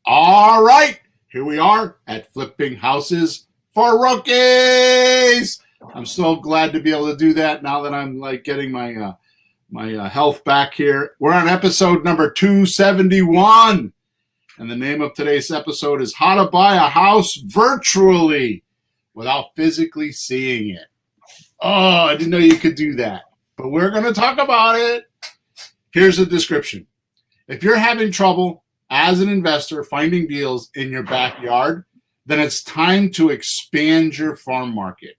All right, here we are at Flipping Houses for Rookies. I'm so glad to be able to do that now that I'm like getting my health back here. We're on episode number 271, and the name of today's episode is How to Buy a House Virtually Without Physically Seeing It. Oh, I didn't know you could do that, but we're going to talk about it. Here's the description. If you're having trouble as an investor finding deals in your backyard, then it's time to expand your farm market.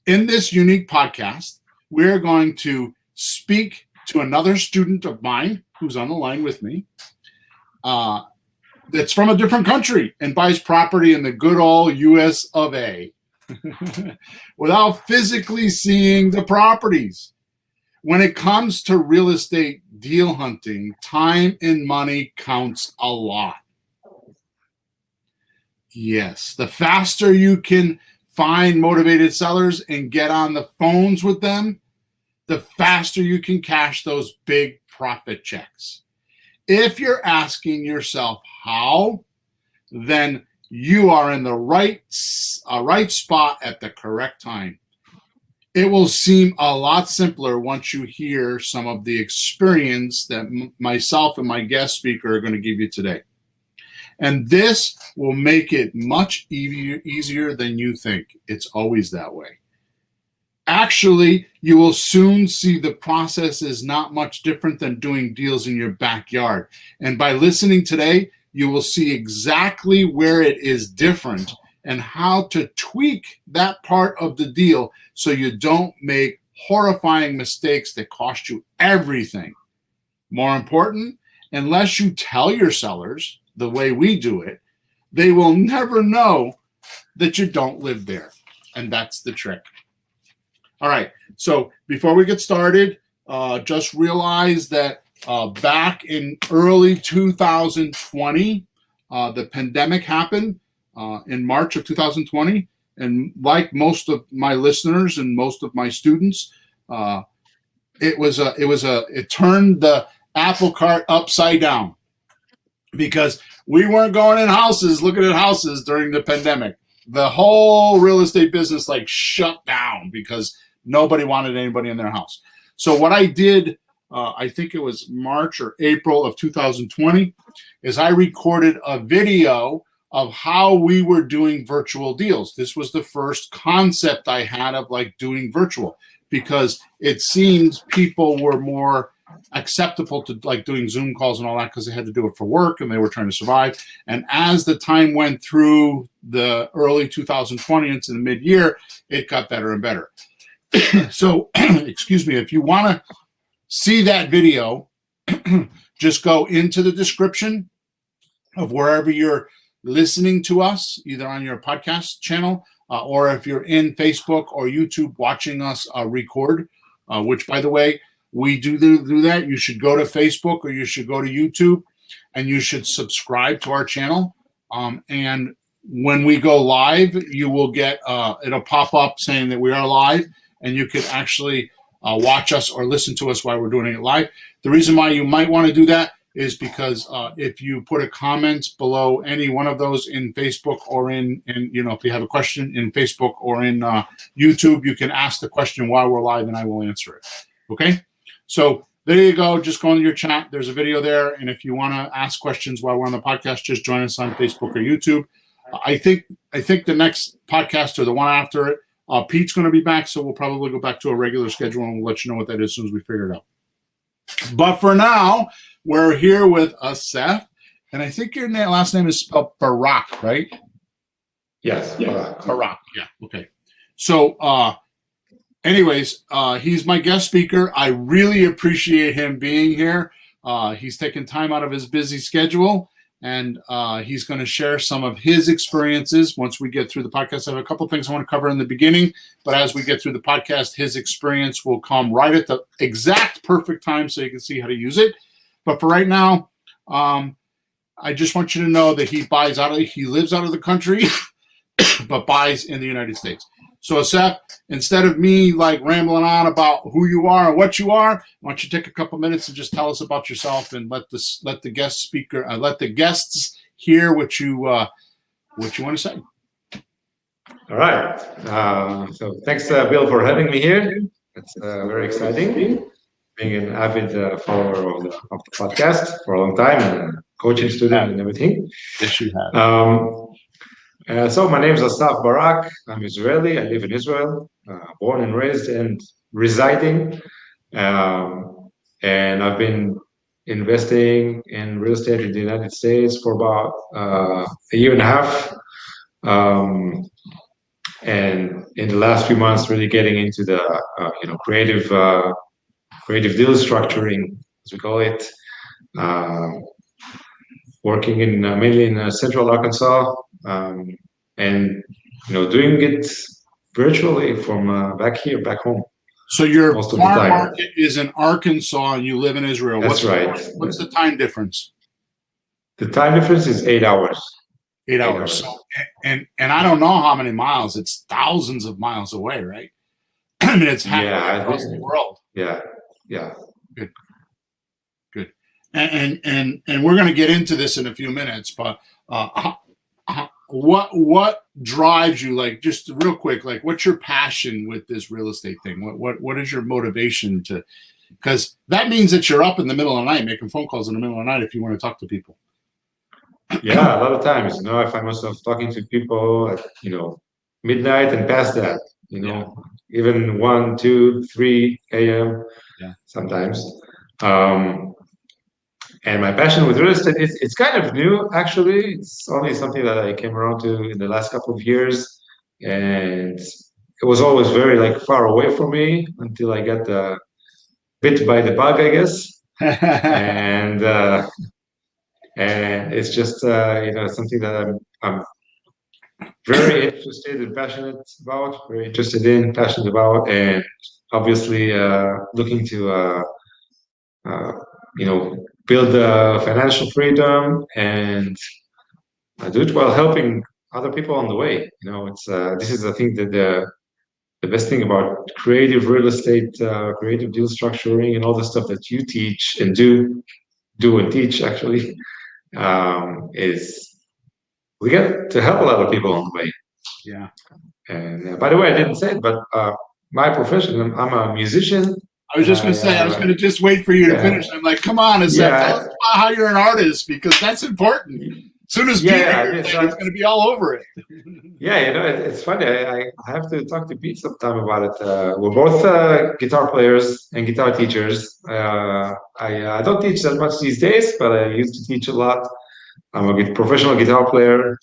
In this unique podcast, we're going to speak to another student of mine who's on the line with me that's from a different country and buys property in the good old US of A without physically seeing the properties. When it comes to real estate deal hunting, time and money counts a lot. Yes, the faster you can find motivated sellers and get on the phones with them, the faster you can cash those big profit checks. If you're asking yourself how, then you are in the right spot at the correct time. It will seem a lot simpler once you hear some of the experience that myself and my guest speaker are going to give you today. And this will make it much easier than you think. It's always that way. Actually, you will soon see the process is not much different than doing deals in your backyard. And by listening today, you will see exactly where it is different and how to tweak that part of the deal so you don't make horrifying mistakes that cost you everything. More important, unless you tell your sellers the way we do it, they will never know that you don't live there. And that's the trick. All right, so before we get started, just realize that back in early 2020, the pandemic happened in March of 2020. And like most of my listeners and most of my students, it turned the apple cart upside down because we weren't going in houses, looking at houses during the pandemic. The whole real estate business like shut down because nobody wanted anybody in their house. So what I did, I think it was March or April of 2020, is I recorded a video of how we were doing virtual deals. This was the first concept I had of like doing virtual because it seems people were more acceptable to like doing Zoom calls and all that because they had to do it for work and they were trying to survive. And as the time went through the early 2020 into the mid-year, it got better and better. So, excuse me, if you want to see that video, just go into the description of wherever you're listening to us, either on your podcast channel or if you're in Facebook or YouTube watching us record, which, by the way, we do that. You should go to Facebook or you should go to YouTube and you should subscribe to our channel. And when we go live, you will get, it'll pop up saying that we are live and you can actually watch us or listen to us while we're doing it live. The reason why you might want to do that is because if you put a comment below any one of those in Facebook or in if you have a question in Facebook or in YouTube, you can ask the question while we're live and I will answer it. Okay? So there you go. Just go into your chat. There's a video there. And if you want to ask questions while we're on the podcast, just join us on Facebook or YouTube. I think the next podcast or the one after it, Pete's going to be back. So we'll probably go back to a regular schedule and we'll let you know what that is as soon as we figure it out. But for now, we're here with Seth. And I think your last name is spelled Barak, right? Yes. Barak. Yeah. Okay. So, anyways, he's my guest speaker. I really appreciate him being here. He's taken time out of his busy schedule, and he's going to share some of his experiences once we get through the podcast. I have a couple things I want to cover in the beginning, but as we get through the podcast, his experience will come right at the exact perfect time so you can see how to use it. But for right now, I just want you to know that he lives out of the country, but buys in the United States. So, Seth, instead of me like rambling on about who you are and what you are, why don't you take a couple minutes and just tell us about yourself and let the guests hear what you want to say. All right. So thanks, Bill, for having me here. It's very exciting being an avid follower of the podcast for a long time, and coaching student and everything. Yes, you have. So my name is Asaf Barak. I'm Israeli. I live in Israel, born and raised and residing. And I've been investing in real estate in the United States for about a year and a half. And in the last few months, really getting into the creative deal structuring, as we call it. Working in mainly in Central Arkansas, and doing it virtually from back home. So your farm market is in Arkansas, and you live in Israel. That's right. What's the time difference? The time difference is 8 hours. 8 hours. So, and I don't know how many miles. It's thousands of miles away, right? I mean, it's halfway across the world. Yeah. Good. And we're going to get into this in a few minutes, but what drives you? Like, just real quick, like, what's your passion with this real estate thing? What is your motivation to? Because that means that you're up in the middle of the night making phone calls in the middle of the night if you want to talk to people. Yeah, a lot of times, I find myself talking to people at midnight and past that. Even 1, 2, 3 a.m. Sometimes. And my passion with real estate, it's kind of new, actually. It's only something that I came around to in the last couple of years. And it was always very far away from me until I got bit by the bug, I guess. and it's just, something that I'm very interested and passionate about, passionate about, and obviously looking to, build financial freedom and do it while helping other people on the way. It's this is, I think, that the best thing about creative real estate, creative deal structuring, and all the stuff that you teach and do and teach actually, is we get to help a lot of people on the way. Yeah. And by the way, I didn't say it, but my profession, I'm a musician. I was just going to say, I was going to just wait for you to finish. I'm like, come on, Asaf, tell us about how you're an artist, because that's important. As soon as Pete hears that, it's going to be all over it. It's funny. I have to talk to Pete sometime about it. We're both guitar players and guitar teachers. I don't teach that much these days, but I used to teach a lot. I'm a professional guitar player,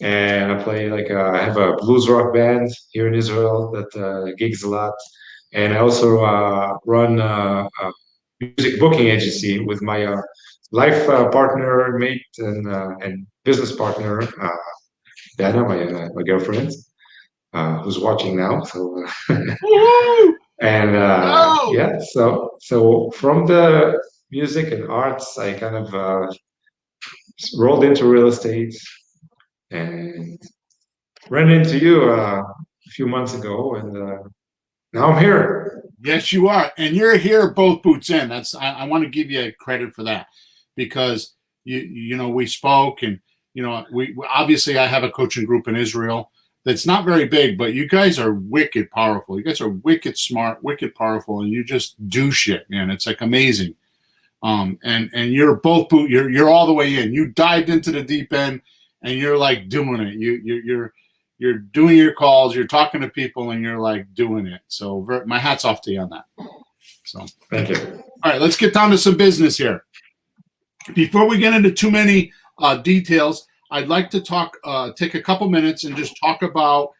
and I play I have a blues rock band here in Israel that gigs a lot. And I also run a music booking agency with my life partner, mate, and business partner, Dana, my girlfriend, who's watching now. So, and so from the music and arts, I kind of rolled into real estate and ran into you a few months ago, and now I'm here. Yes, you are, and you're here both boots in. I want to give you credit for that, because we spoke, and we obviously, I have a coaching group in Israel that's not very big, but you guys are wicked powerful. You guys are wicked smart, wicked powerful, and you just do shit, man. It's amazing. And you're both you're all the way in. You dived into the deep end, and you're doing it. You're doing your calls, you're talking to people, and you're doing it. So my hat's off to you on that. So thank you. All right, let's get down to some business here. Before we get into too many details, I'd like to take a couple minutes and just talk about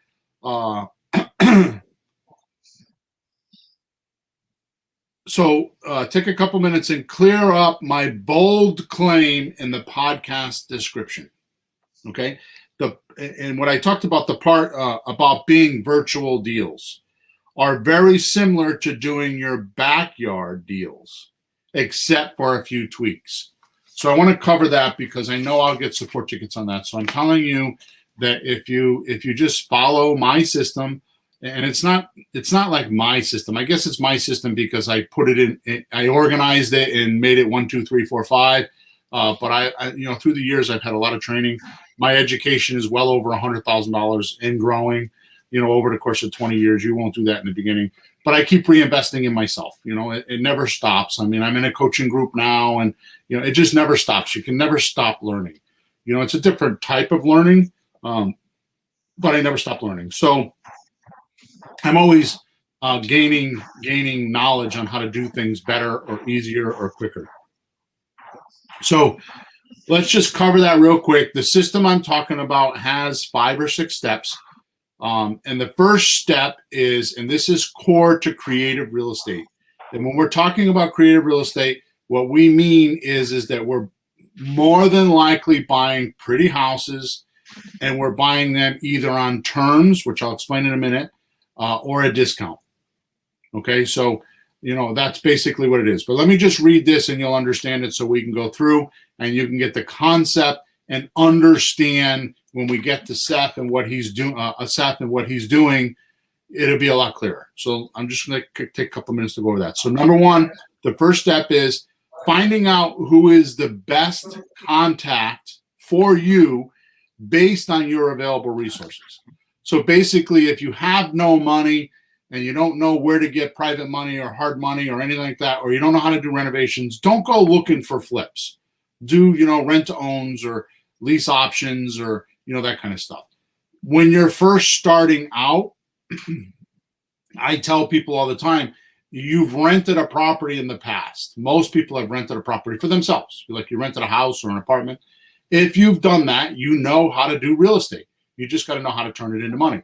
take a couple minutes and clear up my bold claim in the podcast description. Okay. And what I talked about, the part about being virtual deals, are very similar to doing your backyard deals, except for a few tweaks. So I want to cover that, because I know I'll get support tickets on that. So I'm telling you that if you just follow my system, and it's not like my system. I guess it's my system because I put it in. I organized it and made it 1, 2, 3, 4, 5. But through the years, I've had a lot of training. My education is well over $100,000 and growing. Over the course of 20 years, you won't do that in the beginning, but I keep reinvesting in myself. It never stops. I mean, I'm in a coaching group now, and it just never stops. You can never stop learning. It's a different type of learning, but I never stop learning. So I'm always gaining knowledge on how to do things better or easier or quicker. So let's just cover that real quick. The system I'm talking about has 5 or 6 steps. And the first step is, and this is core to creative real estate. And when we're talking about creative real estate, what we mean is that we're more than likely buying pretty houses, and we're buying them either on terms, which I'll explain in a minute, or a discount. Okay, so that's basically what it is. But let me just read this and you'll understand it, so we can go through and you can get the concept and understand when we get to Seth and what he's doing, it'll be a lot clearer. So I'm just going to take a couple minutes to go over that. So number one, the first step is finding out who is the best contact for you based on your available resources. So basically, if you have no money and you don't know where to get private money or hard money or anything like that, or you don't know how to do renovations, don't go looking for flips. Do, rent to owns or lease options or, that kind of stuff. When you're first starting out, I tell people all the time, you've rented a property in the past. Most people have rented a property for themselves. Like you rented a house or an apartment. If you've done that, you know how to do real estate. You just got to know how to turn it into money,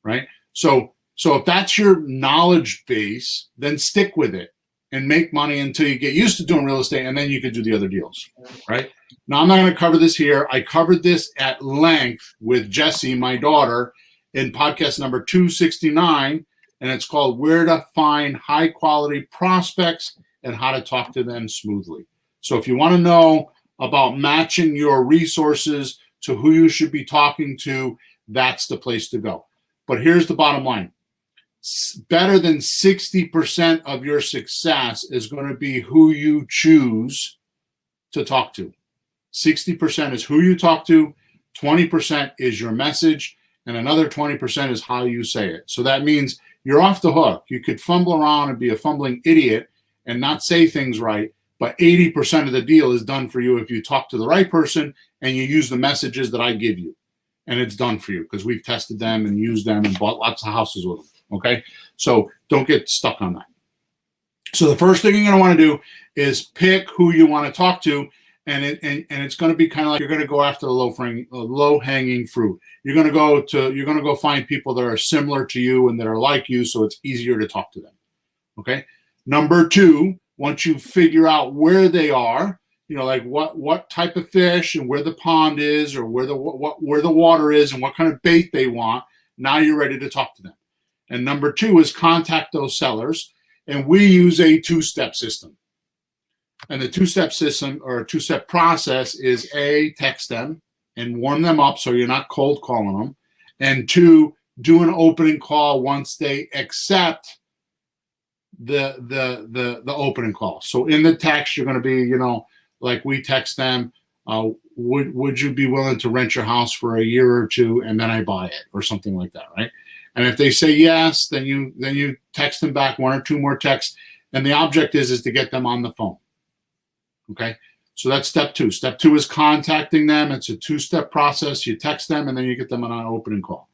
right? So if that's your knowledge base, then stick with it and make money until you get used to doing real estate, and then you can do the other deals, right? Now, I'm not going to cover this here. I covered this at length with Jessie, my daughter, in podcast number 269, and it's called Where to Find High Quality Prospects and How to Talk to Them Smoothly. So if you want to know about matching your resources to who you should be talking to, that's the place to go. But here's the bottom line. Better than 60% of your success is going to be who you choose to talk to. 60% is who you talk to, 20% is your message, and another 20% is how you say it. So that means you're off the hook. You could fumble around and be a fumbling idiot and not say things right, but 80% of the deal is done for you if you talk to the right person and you use the messages that I give you. And it's done for you because we've tested them and used them and bought lots of houses with them. Okay, so don't get stuck on that. So the first thing you're going to want to do is pick who you want to talk to, and it's going to be kind of like you're going to go after the low hanging fruit. You're going to go find people that are similar to you and that are like you, so it's easier to talk to them. Okay. Number two, once you figure out where they are, like what type of fish and where the pond is, or where the water is, and what kind of bait they want. Now you're ready to talk to them. And number two is contact those sellers. And we use a 2-step system. And the 2-step system or a 2-step process is A, text them and warm them up so you're not cold calling them. And 2, do an opening call once they accept the opening call. So in the text, you're going to be, like we text them, would you be willing to rent your house for a year or 2 and then I buy it, or something like that, right? And if they say yes, then you text them back 1 or 2 more texts, and the object is to get them on the phone. Okay, so that's step 2. Step 2 is contacting them. It's a 2-step process. You text them, and then you get them on an opening call.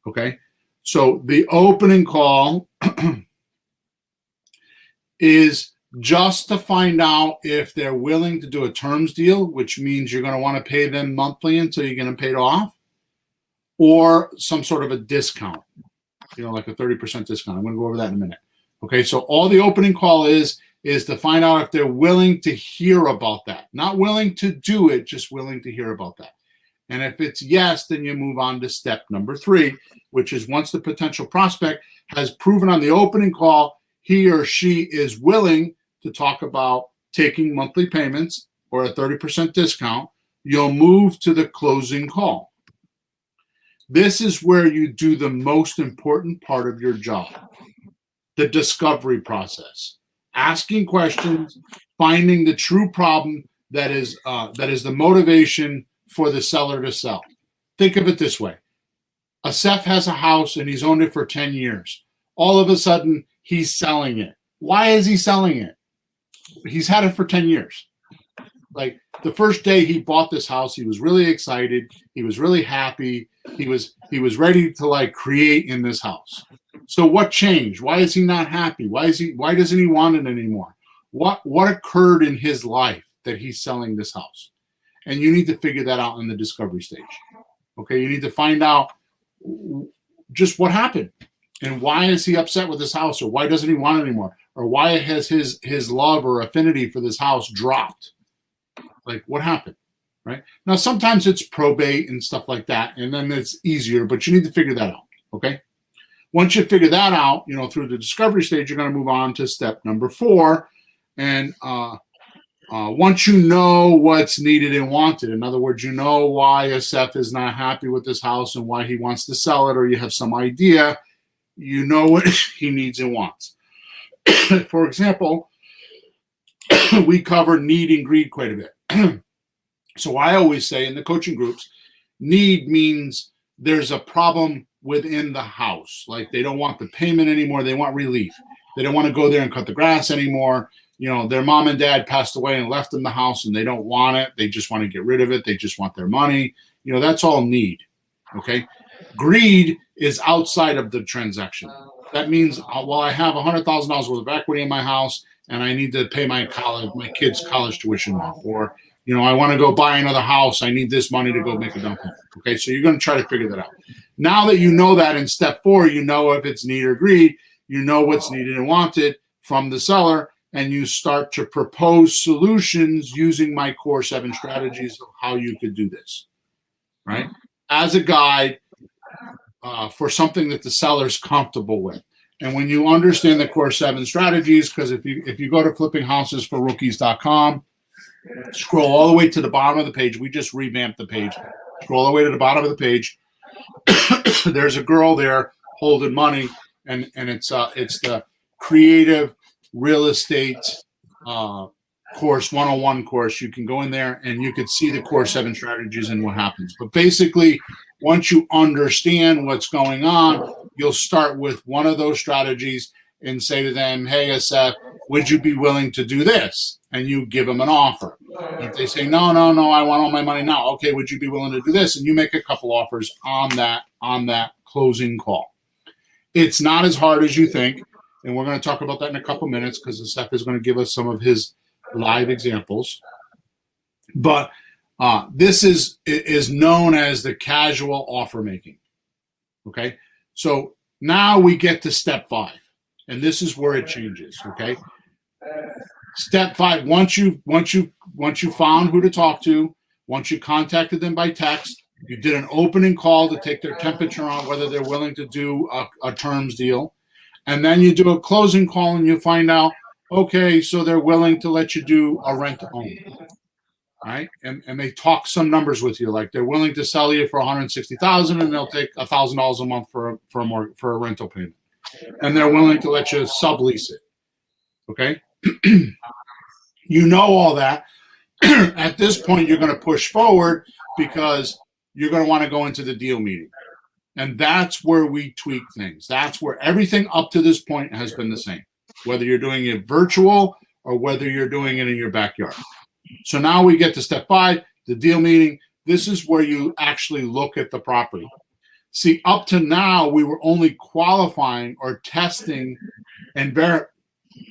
Okay, so the opening call is just to find out if they're willing to do a terms deal, which means you're going to want to pay them monthly until you get them paid off, or some sort of a discount, like a 30% discount. I'm going to go over that in a minute. Okay, so all the opening call is to find out if they're willing to hear about that. Not willing to do it, just willing to hear about that. And if it's yes, then you move on to step number 3, which is once the potential prospect has proven on the opening call he or she is willing to talk about taking monthly payments or a 30% discount, you'll move to the closing call. This is where you do the most important part of your job, the discovery process. Asking questions, finding the true problem, that is the motivation for the seller to sell. Think of it this way. Asef has a house and he's owned it for 10 years. All of a sudden, he's selling it. Why is he selling it? He's had it for 10 years. Like the first day he bought this house, he was really excited. He was really happy. He was ready to like create in this house. So what changed? Why is he not happy? Why doesn't he want it anymore? What occurred in his life that he's selling this house? And you need to figure that out in the discovery stage. Okay, you need to find out just what happened and why is he upset with this house, or why doesn't he want it anymore, or why has his love or affinity for this house dropped? Like what happened, right? Now sometimes it's probate and stuff like that, and then it's easier, but you need to figure that out. Okay, once you figure that out, through the discovery stage, you're going to move on to step number 4, and once you know what's needed and wanted, in other words, you know why Asef is not happy with this house and why he wants to sell it, or you have some idea, you know what he needs and wants. For example, we cover need and greed quite a bit. So I always say in the coaching groups, need means there's a problem within the house. Like they don't want the payment anymore. They want relief. They don't want to go there and cut the grass anymore. Their mom and dad passed away and left them the house and they don't want it. They just want to get rid of it. They just want their money. That's all need. Okay. Greed is outside of the transaction. That means, well, I have $100,000 worth of equity in my house and I need to pay my kids' college tuition off, or, I want to go buy another house. I need this money to go make a down payment. Okay. So you're going to try to figure that out. Now that you know that in step 4, you know if it's need or greed, you know what's needed and wanted from the seller, and you start to propose solutions using my core 7 strategies of how you could do this, right? As a guide for something that the seller's comfortable with. And when you understand the core 7 strategies, because if you go to flippinghousesforrookies.com, scroll all the way to the bottom of the page. We just revamped the page. Scroll all the way to the bottom of the page. There's a girl there holding money, and it's the creative real estate course 101 course. You can go in there and you could see the core 7 strategies and what happens. But basically, once you understand what's going on, you'll start with one of those strategies and say to them, hey, Asef, would you be willing to do this? And you give them an offer. If they say, no, I want all my money now. Okay, would you be willing to do this? And you make a couple offers on that closing call. It's not as hard as you think. And we're going to talk about that in a couple minutes because Asef is going to give us some of his live examples. But this is known as the casual offer making. Okay, so now we get to step 5, and this is where it changes. Okay, step 5. Once you found who to talk to, once you contacted them by text, you did an opening call to take their temperature on whether they're willing to do a terms deal. And then you do a closing call and you find out, okay, so they're willing to let you do a rent to own. All right. And they talk some numbers with you, like they're willing to sell you for $160,000 and they'll take $1,000 a month for a rental payment. And they're willing to let you sublease it. Okay. You know all that. At this point, you're going to push forward because you're going to want to go into the deal meeting. And that's where we tweak things. That's where everything up to this point has been the same, whether you're doing it virtual or whether you're doing it in your backyard. So now we get to step 5, the deal meeting. This is where you actually look at the property. See, up to now, we were only qualifying or testing and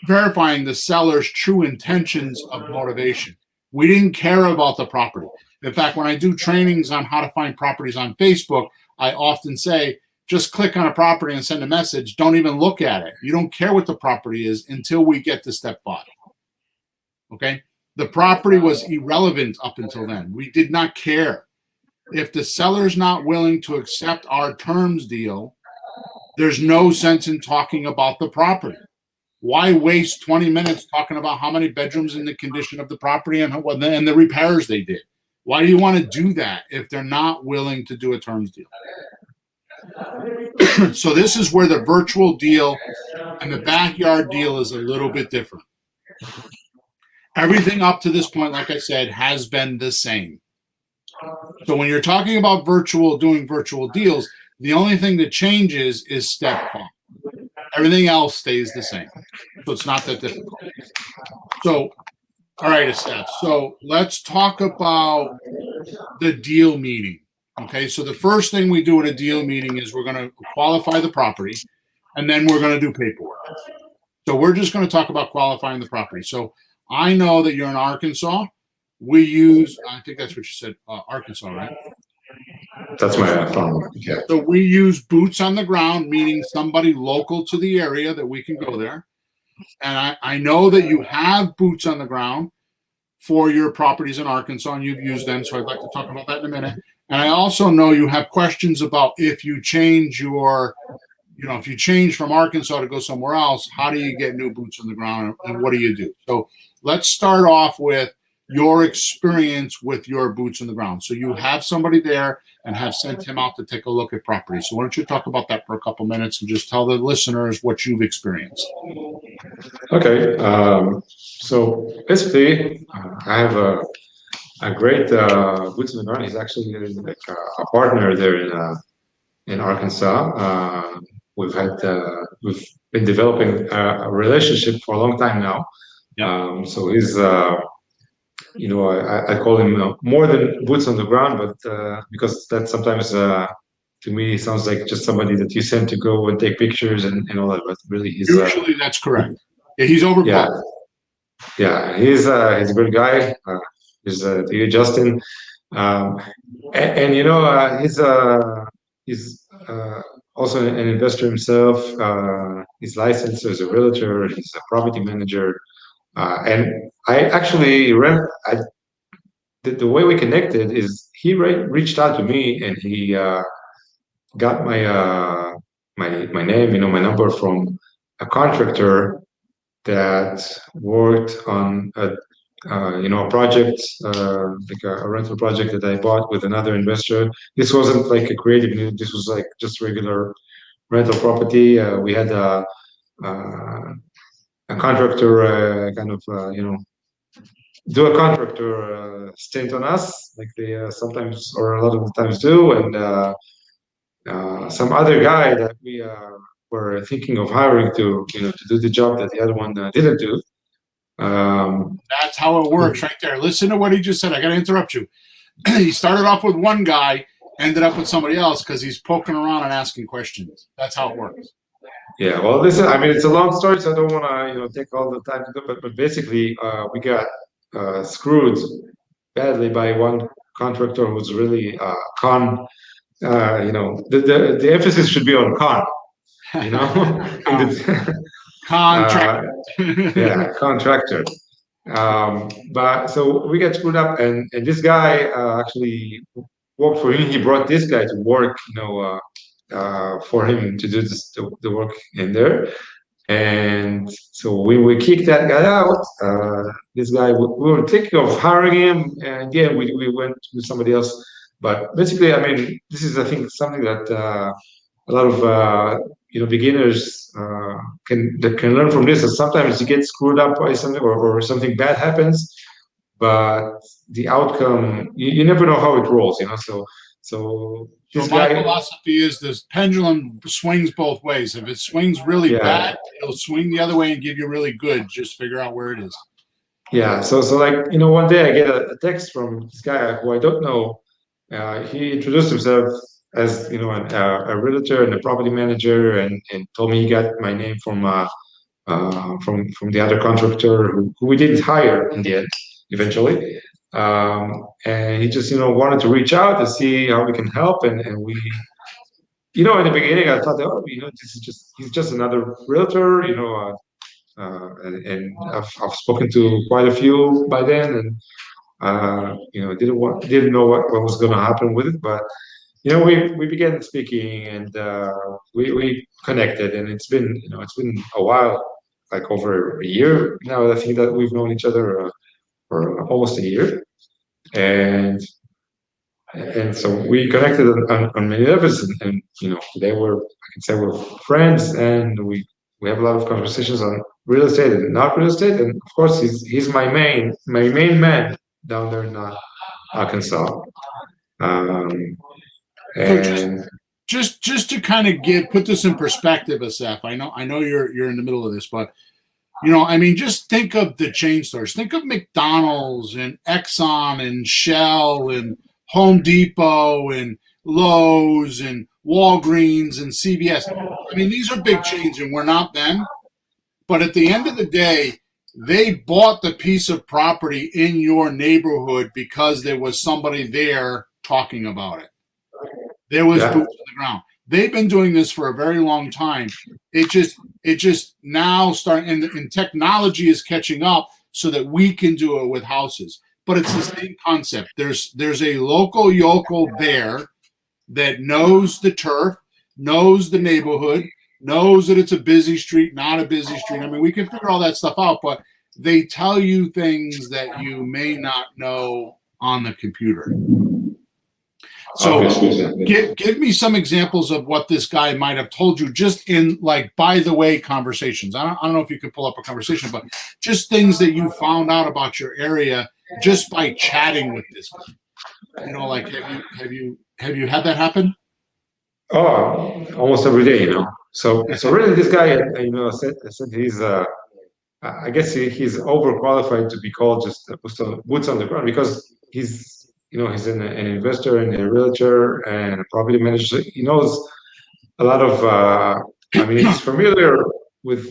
verifying the seller's true intentions of motivation. We didn't care about the property. In fact, when I do trainings on how to find properties on Facebook, I often say, just click on a property and send a message. Don't even look at it. You don't care what the property is until we get to step 5. Okay? The property was irrelevant up until then. We did not care. If the seller's not willing to accept our terms deal, there's no sense in talking about the property. Why waste 20 minutes talking about how many bedrooms and the condition of the property and the repairs they did? Why do you want to do that if they're not willing to do a terms deal? So this is where the virtual deal and the backyard deal is a little bit different. Everything up to this point, like I said, has been the same. So when you're talking about doing virtual deals, the only thing that changes is step 5. Everything else stays the same. So it's not that difficult. So, all right, Steph. So let's talk about the deal meeting. Okay, so the first thing we do at a deal meeting is we're going to qualify the property, and then we're going to do paperwork. So we're just going to talk about qualifying the property. So I know that you're in Arkansas. We use, I think that's what you said, Arkansas, right? That's my phone. Yeah. So we use boots on the ground, meaning somebody local to the area that we can go there. And I know that you have boots on the ground for your properties in Arkansas, and you've used them. So I'd like to talk about that in a minute. And I also know you have questions about if you change if you change from Arkansas to go somewhere else, how do you get new boots on the ground and what do you do? So let's start off with your experience with your boots on the ground. So you have somebody there and have sent him out to take a look at property. So why don't you talk about that for a couple minutes and just tell the listeners what you've experienced. Okay. So basically, I have a great boots on the ground. He's actually like a partner there in Arkansas. We've been developing a relationship for a long time now. Yeah. So he's I call him more than boots on the ground, but because that sometimes to me sounds like just somebody that you send to go and take pictures and all that. But really, Usually that's correct. Yeah, he's overqualified. He's a good guy. He's to you, Justin. He's also an investor himself. He's licensed as a realtor. He's a property manager. And I actually the way we connected is he reached out to me and he got my name, my number from a contractor that worked on a project, like a rental project that I bought with another investor. This wasn't like a creative new. This was like just regular rental property. We had a contractor do a contractor stint on us, like they sometimes or a lot of the times do, and some other guy that we were thinking of hiring to do the job that the other one didn't do. That's how it works right there. Listen to what he just said. I got to interrupt you. He started off with one guy, ended up with somebody else because he's poking around and asking questions. That's how it works. Yeah, well, it's a long story, so I don't want to, take all the time to do it, but basically, we got screwed badly by one contractor who's really con. The emphasis should be on con. Contractor. Contractor. But so we got screwed up, and this guy actually worked for him. He brought this guy to work, for him to do the work in there. And so we kicked that guy out. This guy, we were thinking of hiring him, and yeah, we went with somebody else. But basically, I mean, this is, I think, something that a lot of beginners can learn from this. That sometimes you get screwed up by something, or something bad happens, but the outcome you never know how it rolls. So this my guy, philosophy is this pendulum swings both ways. If it swings really bad, it'll swing the other way and give you really good. Just figure out where it is. Yeah. So like, one day I get a text from this guy who I don't know. He introduced himself as a realtor and a property manager, and told me he got my name from the other contractor who we didn't hire in the end eventually. And he just wanted to reach out to see how we can help, and we in the beginning I thought, oh, he's just another realtor, and I've spoken to quite a few by then, and didn't know what was going to happen with it, but we began speaking, and we connected, and it's been a while, like over a year now. I think that we've known each other for almost a year, and so we connected on many levels, and today I can say we're friends, and we we have a lot of conversations on real estate and not real estate. And of course, he's my main man down there in Arkansas. Um, So and just to kind of put this in perspective, Asaf. I know you're in the middle of this, but I mean, just think of the chain stores. Think of McDonald's and Exxon and Shell and Home Depot and Lowe's and Walgreens and CVS. I mean, these are big chains, and we're not them. But at the end of the day, they bought the piece of property in your neighborhood because there was somebody there talking about it. There was boots on the ground. They've been doing this for a very long time. It just now starting, and technology is catching up so that we can do it with houses. But it's the same concept. There's a local yokel there that knows the turf, knows the neighborhood, knows that it's a busy street, not a busy street. I mean, we can figure all that stuff out, but they tell you things that you may not know on the computer. So give me some examples of what this guy might have told you just in like, by the way, conversations. I don't know if you could pull up a conversation, but just things that you found out about your area just by chatting with this guy. Like have you had that happen? Oh, almost every day. So really, this guy, I said I guess he's overqualified to be called just boots on the ground because he's an investor and a realtor and a property manager. So he knows a lot of. I mean, he's familiar with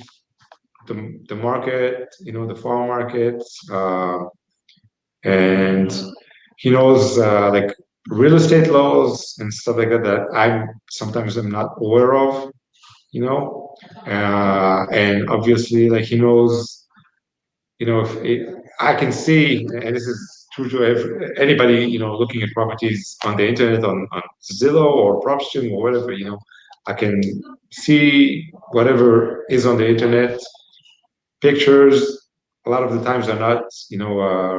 the market, the farm market, and he knows like real estate laws and stuff like that that sometimes I'm not aware of. And obviously, like he knows, I can see, and this is true to anybody, looking at properties on the internet, on Zillow or PropStream or whatever, I can see whatever is on the internet. Pictures, a lot of the times are not,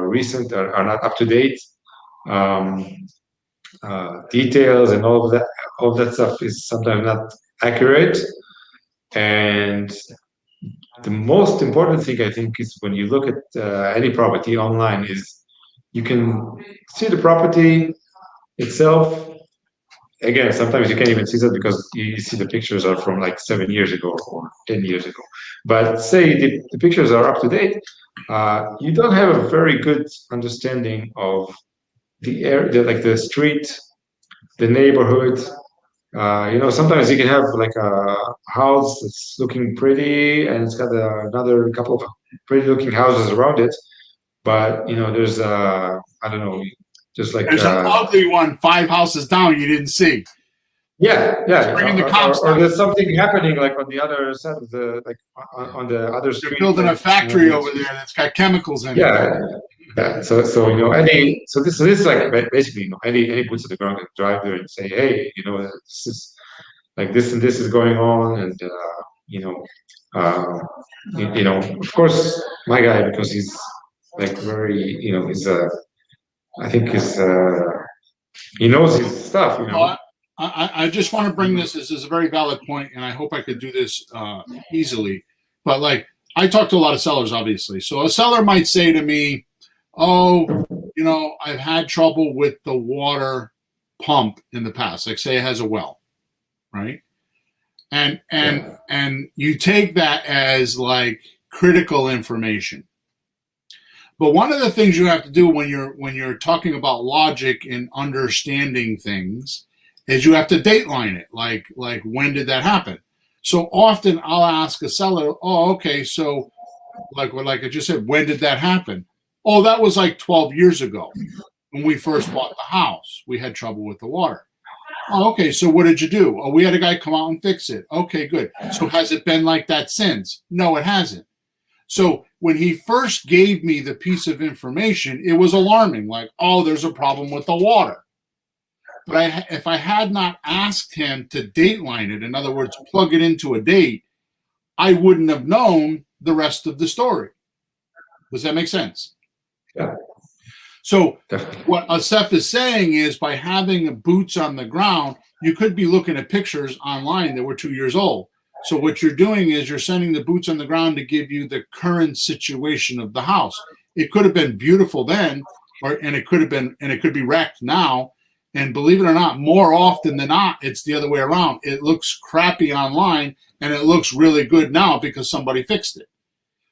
recent, are not up to date. Um, Details and all of that stuff is sometimes not accurate. And the most important thing I think is when you look at any property online is you can see the property itself. Again, sometimes you can't even see that because you see the pictures are from like 7 years ago or 10 years ago. But say the pictures are up to date, you don't have a very good understanding of the area, like the street, the neighborhood. Sometimes you can have like a house that's looking pretty and it's got another couple of pretty looking houses around it, but there's I don't know, just like there's an ugly one 5 houses down you didn't see. Yeah. Bringing the comps or there's something happening like on the other side of the like on the other street. They're building a factory over there that's got chemicals in it. Yeah. So this is like basically any boots on the ground can drive there and say, hey, this is like this and this is going on, and of course my guy, because he's like very he's I think he knows his stuff. Well, I just want to bring this is a very valid point, and I hope I could do this easily. But like I talk to a lot of sellers, obviously. So a seller might say to me, oh, I've had trouble with the water pump in the past. Like say it has a well, right? And you take that as like critical information. But one of the things you have to do when you're talking about logic and understanding things is you have to dateline it. Like when did that happen? So often I'll ask a seller, oh, okay, so like I just said, when did that happen? Oh, that was like 12 years ago when we first bought the house. We had trouble with the water. Oh, okay, so what did you do? Oh, we had a guy come out and fix it. Okay, good. So has it been like that since? No, it hasn't. So when he first gave me the piece of information, it was alarming, like, oh, there's a problem with the water. But if I had not asked him to dateline it, in other words, plug it into a date, I wouldn't have known the rest of the story. Does that make sense? Yeah. So Definitely. what Asaf is saying is by having boots on the ground, you could be looking at pictures online that were 2 years old. So what you're doing is you're sending the boots on the ground to give you the current situation of the house. It could have been beautiful then, and it could be wrecked now. And believe it or not, more often than not, it's the other way around. It looks crappy online and it looks really good now because somebody fixed it.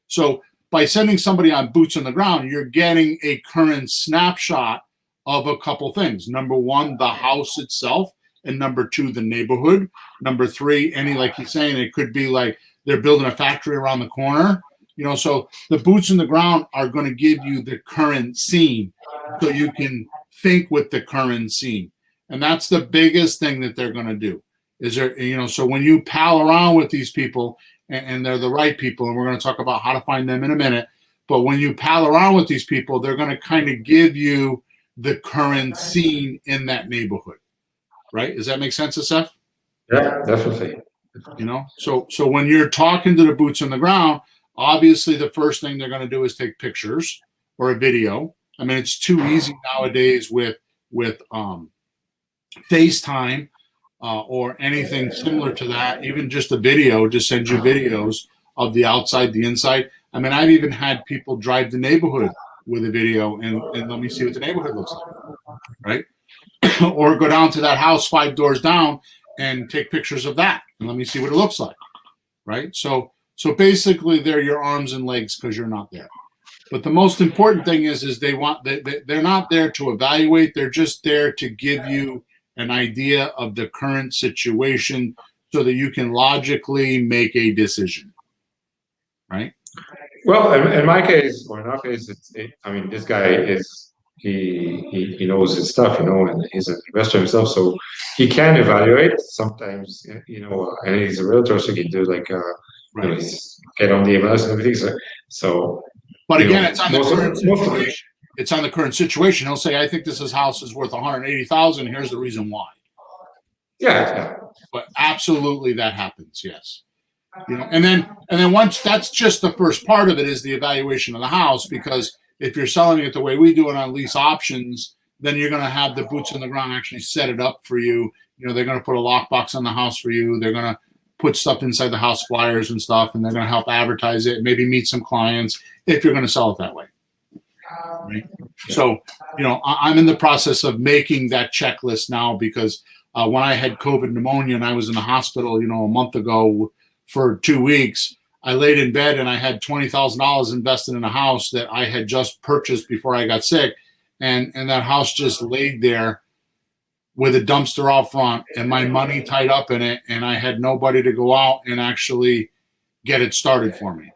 So by sending somebody on boots on the ground, you're getting a current snapshot of a couple things. Number one, the house itself. And number two, the neighborhood. Number three, like he's saying, it could be like they're building a factory around the corner. So the boots on the ground are going to give you the current scene so you can think with the current scene. And that's the biggest thing that they're going to do. So when you pal around with these people, and they're the right people, and we're going to talk about how to find them in a minute, but when you pal around with these people, they're going to kind of give you the current scene in that neighborhood. Right? Does that make sense, Seth? Yeah, definitely. So when you're talking to the boots on the ground, obviously the first thing they're going to do is take pictures or a video. I mean, it's too easy nowadays with FaceTime or anything similar to that. Even just a video just sends you videos of the outside, the inside. I mean, I've even had people drive the neighborhood with a video and let me see what the neighborhood looks like, right? Or go down to that house 5 doors down and take pictures of that and let me see what it looks like, right? So basically they're your arms and legs because you're not there. But the most important thing is they're not there to evaluate. They're just there to give you an idea of the current situation so that you can logically make a decision, right? Well, in my case, or in our case, this guy is he knows his stuff, and he's an investor himself, so he can evaluate sometimes, and he's a realtor, so he can do like Right. He's get on the MLS and everything. So, but again, it's on the current situation. It's on the current situation. He'll say, "I think this house is worth $180,000. Here's the reason why." Yeah. But absolutely, that happens. Yes. And then once that's just the first part of it is the evaluation of the house, because if you're selling it the way we do it on lease options, then you're going to have the boots on the ground actually set it up for you. They're going to put a lockbox on the house for you. They're going to put stuff inside the house, flyers and stuff, and they're going to help advertise it, maybe meet some clients if you're going to sell it that way. Right? So, I'm in the process of making that checklist now because when I had COVID pneumonia and I was in the hospital, a month ago, for 2 weeks, I laid in bed and I had $20,000 invested in a house that I had just purchased before I got sick. And that house just laid there with a dumpster out front and my money tied up in it. And I had nobody to go out and actually get it started for me.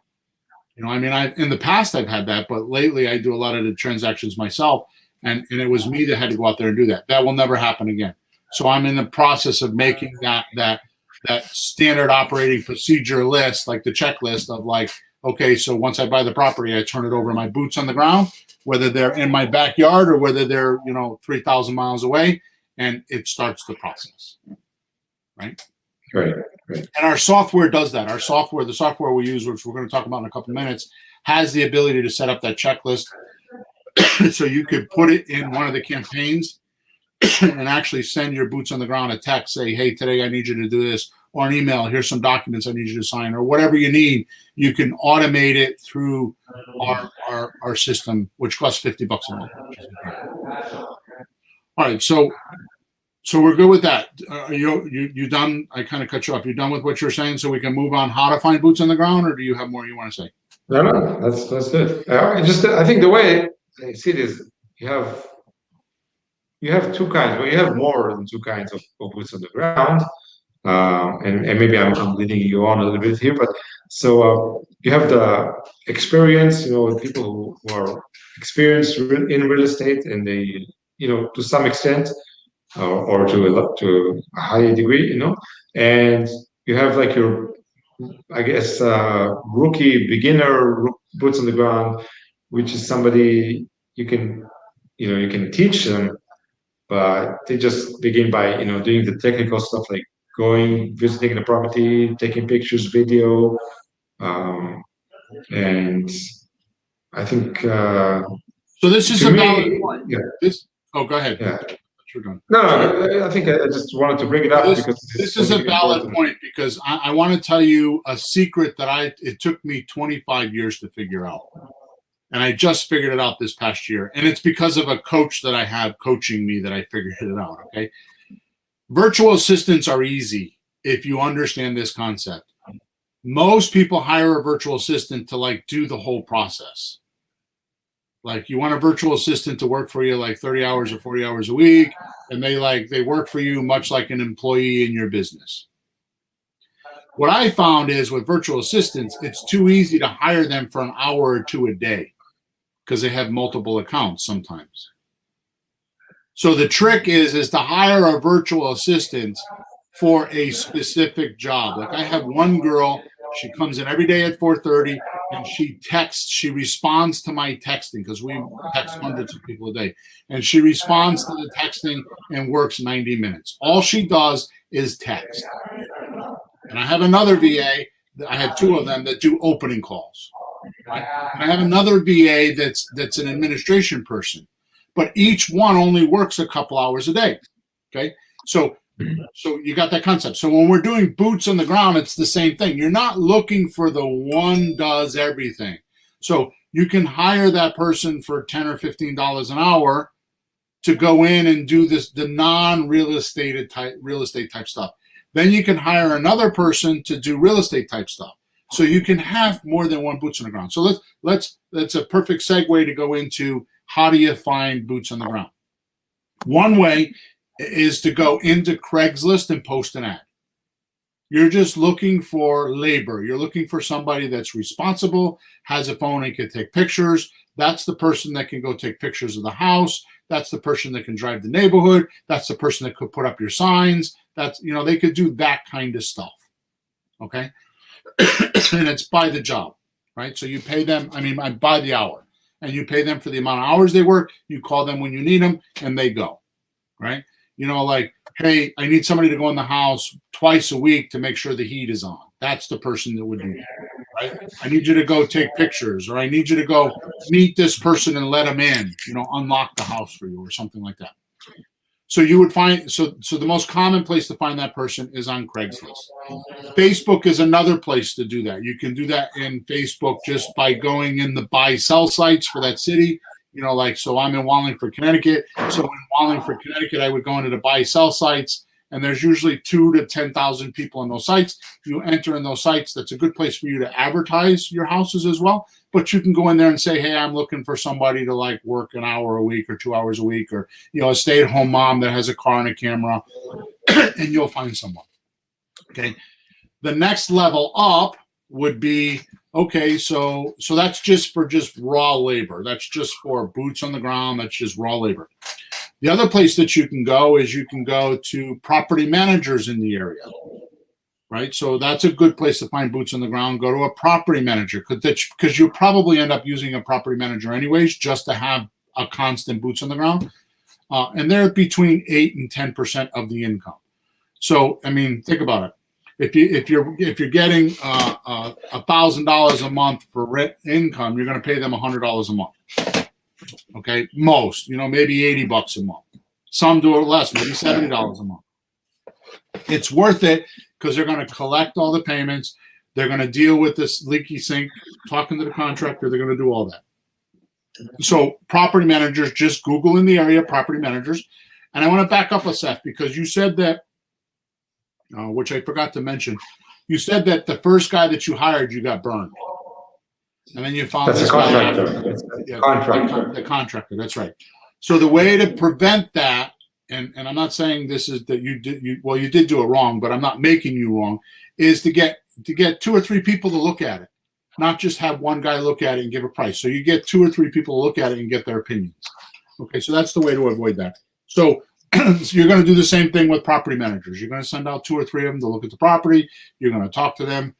In the past I've had that, but lately I do a lot of the transactions myself. And it was me that had to go out there and do that. That will never happen again. So I'm in the process of making that standard operating procedure list, like the checklist of like, okay, so once I buy the property, I turn it over to my boots on the ground, whether they're in my backyard or whether they're, 3,000 miles away, and it starts the process. Right. Right. And our software does that. The software we use, which we're going to talk about in a couple of minutes, has the ability to set up that checklist. So you could put it in one of the campaigns and actually send your boots on the ground a text, say, hey, today I need you to do this, or an email, here's some documents I need you to sign, or whatever you need. You can automate it through our system, which costs $50 a month. All right, so we're good with that. You done? I kind of cut you off. You done with what you're saying, so we can move on how to find boots on the ground, or do you have more you want to say? No, that's good. I think the way I see it is you have two kinds, but you have more than two kinds of boots on the ground. And maybe I'm leading you on a little bit here, but so you have the experience, people who are experienced in real estate, and they, to some extent, or to a high degree, and you have like your, I guess, rookie beginner boots on the ground, which is somebody you can teach them, but they just begin by doing the technical stuff like visiting the property, taking pictures, video, and I think so this is to a me, valid point. yeah. Go ahead. Yeah. you're done. No, I think I just wanted to bring it up because This is a valid point, because I want to tell you a secret that it took me 25 years to figure out. And I just figured it out this past year. And it's because of a coach that I have coaching me that I figured it out, okay? Virtual assistants are easy if you understand this concept. Most people hire a virtual assistant to like do the whole process. Like, you want a virtual assistant to work for you like 30 hours or 40 hours a week, and they work for you much like an employee in your business. What I found is with virtual assistants, it's too easy to hire them for an hour or two a day because they have multiple accounts sometimes. So the trick is to hire a virtual assistant for a specific job. Like, I have one girl, she comes in every day at 4:30 and she responds to my texting, because we text hundreds of people a day. And she responds to the texting and works 90 minutes. All she does is text. And I have another VA, I have two of them that do opening calls. Right? And I have another VA that's an administration person. But each one only works a couple hours a day. Okay? So you got that concept. So when we're doing boots on the ground, it's the same thing. You're not looking for the one does everything. So you can hire that person for $10 or $15 an hour to go in and do the non-real estate type stuff. Then you can hire another person to do real estate type stuff. So you can have more than one boots on the ground. So that's a perfect segue to go into how do you find boots on the ground. One way is to go into Craigslist and post an ad. You're just looking for labor. You're looking for somebody that's responsible, has a phone and can take pictures. That's the person that can go take pictures of the house. That's the person that can drive the neighborhood. That's the person that could put up your signs. That's, they could do that kind of stuff. Okay. And it's by the job, right? So you pay them, by the hour, and you pay them for the amount of hours they work. You call them when you need them and they go, right? Like, hey, I need somebody to go in the house twice a week to make sure the heat is on. That's the person that would do that, right? I need you to go take pictures, or I need you to go meet this person and let them in, unlock the house for you or something like that. So you would find, so the most common place to find that person is on Craigslist. Facebook is another place to do that. You can do that in Facebook just by going in the buy-sell sites for that city. So I'm in Wallingford, Connecticut. So in Wallingford, Connecticut, I would go into the buy-sell sites, and there's usually 2,000 to 10,000 people on those sites. You enter in those sites. That's a good place for you to advertise your houses as well. But you can go in there and say, hey, I'm looking for somebody to like work an hour a week or 2 hours a week, or, a stay-at-home mom that has a car and a camera, and you'll find someone. Okay. The next level up would be, okay, so that's just for raw labor. That's just for boots on the ground. That's just raw labor. The other place that you can go is you can go to property managers in the area, right? So that's a good place to find boots on the ground. Go to a property manager, because you'll probably end up using a property manager anyways, just to have a constant boots on the ground. And they're between 8 and 10% of the income. So, think about it. If you're getting $1,000 a month for rent income, you're going to pay them $100 a month. Okay, most, maybe $80 a month. Some do it less, maybe $70 a month. It's worth it because they're going to collect all the payments. They're going to deal with this leaky sink, talking to the contractor. They're going to do all that. So property managers, just Google in the area property managers. And I want to back up a sec, because you said that, which I forgot to mention, you said that the first guy that you hired, you got burned. And then you found this guy. The contractor, that's right. So the way to prevent that, and I'm not saying this is that you did do it wrong, but I'm not making you wrong, is to get 2 or 3 people to look at it, not just have one guy look at it and give a price. So you get 2 or 3 people to look at it and get their opinions. Okay, so that's the way to avoid that. So you're going to do the same thing with property managers. You're going to send out 2 or 3 of them to look at the property. You're going to talk to them.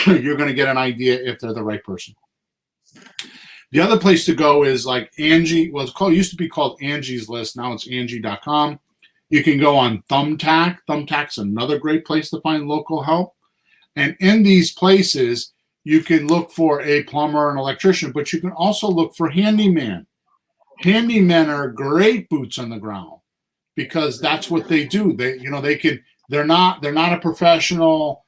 You're going to get an idea if they're the right person. The other place to go is like Angie. Well, it used to be called Angie's List. Now it's Angie.com. You can go on Thumbtack. Thumbtack's another great place to find local help. And in these places, you can look for a plumber, an electrician, but you can also look for handyman. Handymen are great boots on the ground. because that's what they do. They're not a professional,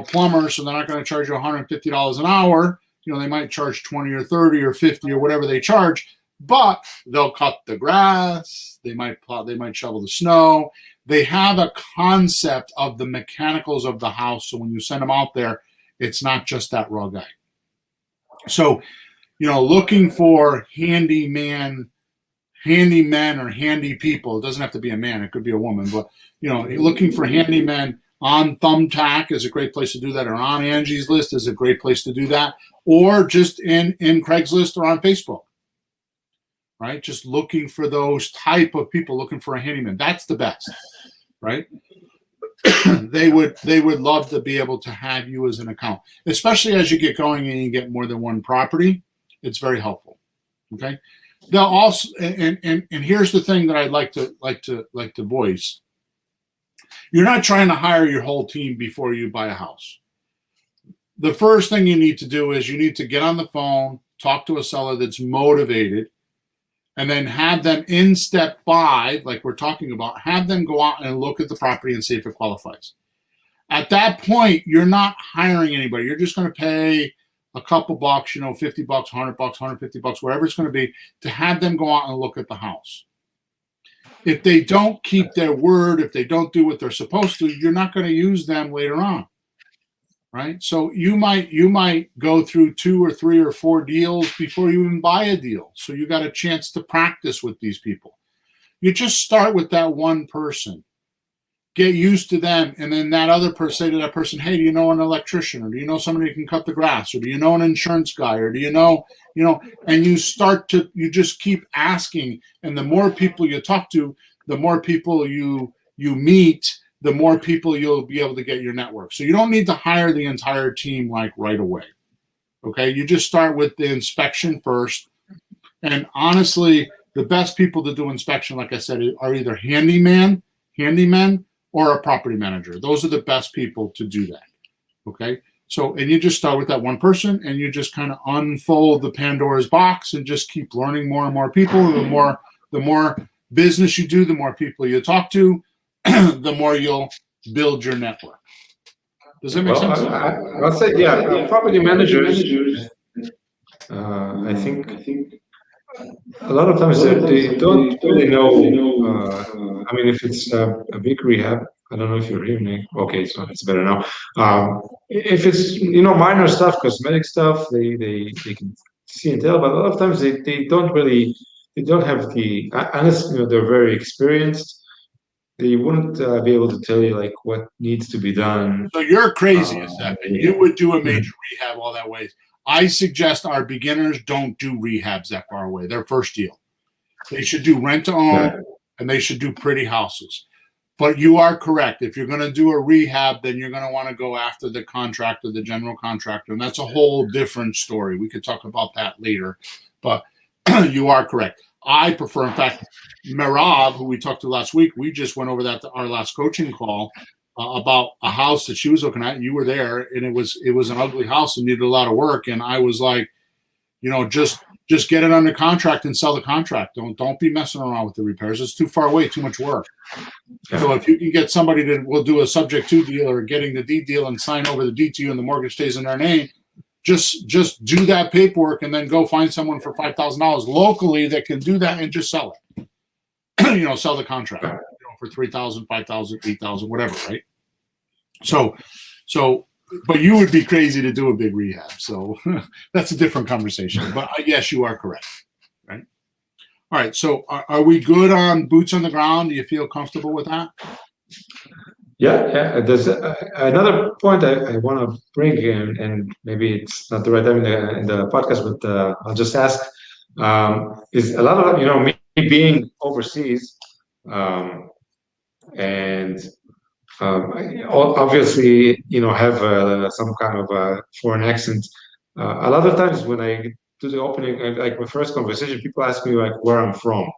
plumber, so they're not going to charge you $150 an hour. They might charge 20 or 30 or 50 or whatever they charge, but they'll cut the grass. They might shovel the snow. They have a concept of the mechanicals of the house. So when you send them out there, it's not just that raw guy. So, looking for handymen or handy people. It doesn't have to be a man. It could be a woman. But, looking for handymen on Thumbtack is a great place to do that, or on Angie's List is a great place to do that, or just in Craigslist or on Facebook, right? Just looking for those type of people, looking for a handyman. That's the best, right? They would love to be able to have you as an account, especially as you get going and you get more than one property. It's very helpful. Okay. They'll also, and here's the thing that I'd like to voice. You're not trying to hire your whole team before you buy a house. The first thing you need to do is you need to get on the phone, talk to a seller that's motivated, and then have them in step 5, like we're talking about, have them go out and look at the property and see if it qualifies. At that point, you're not hiring anybody. You're just going to pay a couple bucks, $50, $100, $150, whatever it's going to be, to have them go out and look at the house. If they don't keep their word, if they don't do what they're supposed to, you're not going to use them later on, right? So you might go through 2 or 3 or 4 deals before you even buy a deal. So you got a chance to practice with these people. You just start with that one person, get used to them, and then that other person, say to that person, hey, do you know an electrician, or do you know somebody who can cut the grass, or do you know an insurance guy, or do you know, and you just keep asking, and the more people you talk to, the more people you meet, the more people you'll be able to get your network. So you don't need to hire the entire team like right away. Okay, you just start with the inspection first, and honestly, the best people to do inspection, like I said, are either handymen, or a property manager. Those are the best people to do that. Okay. So, and you just start with that one person, and you just kind of unfold the Pandora's box and just keep learning more and more people. The more business you do, the more people you talk to, the more you'll build your network. Does that make sense? I'll say, yeah, property managers, I think a lot of times they don't really know. I mean, if it's a big rehab, I don't know if you're hearing me. Okay, so it's better now. If it's minor stuff, cosmetic stuff, they can see and tell. But a lot of times they don't have the unless they're very experienced. They wouldn't be able to tell you like what needs to be done. So you're crazy, Steph, and you would do a major rehab all that way. I suggest our beginners don't do rehabs that far away. Their first deal. They should do rent to own, and they should do pretty houses. But you are correct. If you're going to do a rehab, then you're going to want to go after the contractor, the general contractor, and that's a whole different story. We could talk about that later, but you are correct. I prefer, in fact, Merav, who we talked to last week, we just went over that to our last coaching call about a house that she was looking at. You were there, and it was an ugly house and needed a lot of work. And I was like, just get it under contract and sell the contract. Don't be messing around with the repairs. It's too far away, too much work. So if you can get somebody that will do a subject to deal or getting the deed deal and sign over the deed to you and the mortgage stays in their name, just do that paperwork and then go find someone for $5,000 locally that can do that and just sell it. Sell the contract for $3,000, $5,000, $8,000, whatever, right? So, but you would be crazy to do a big rehab. So that's a different conversation. But yes, you are correct, right? All right. So are we good on boots on the ground? Do you feel comfortable with that? Yeah. There's another point I want to bring in, and maybe it's not the right time in the podcast, but I'll just ask: is a lot of me being overseas, and obviously have some kind of foreign accent. A lot of times when I do the opening, like my first conversation, people ask me like where I'm from.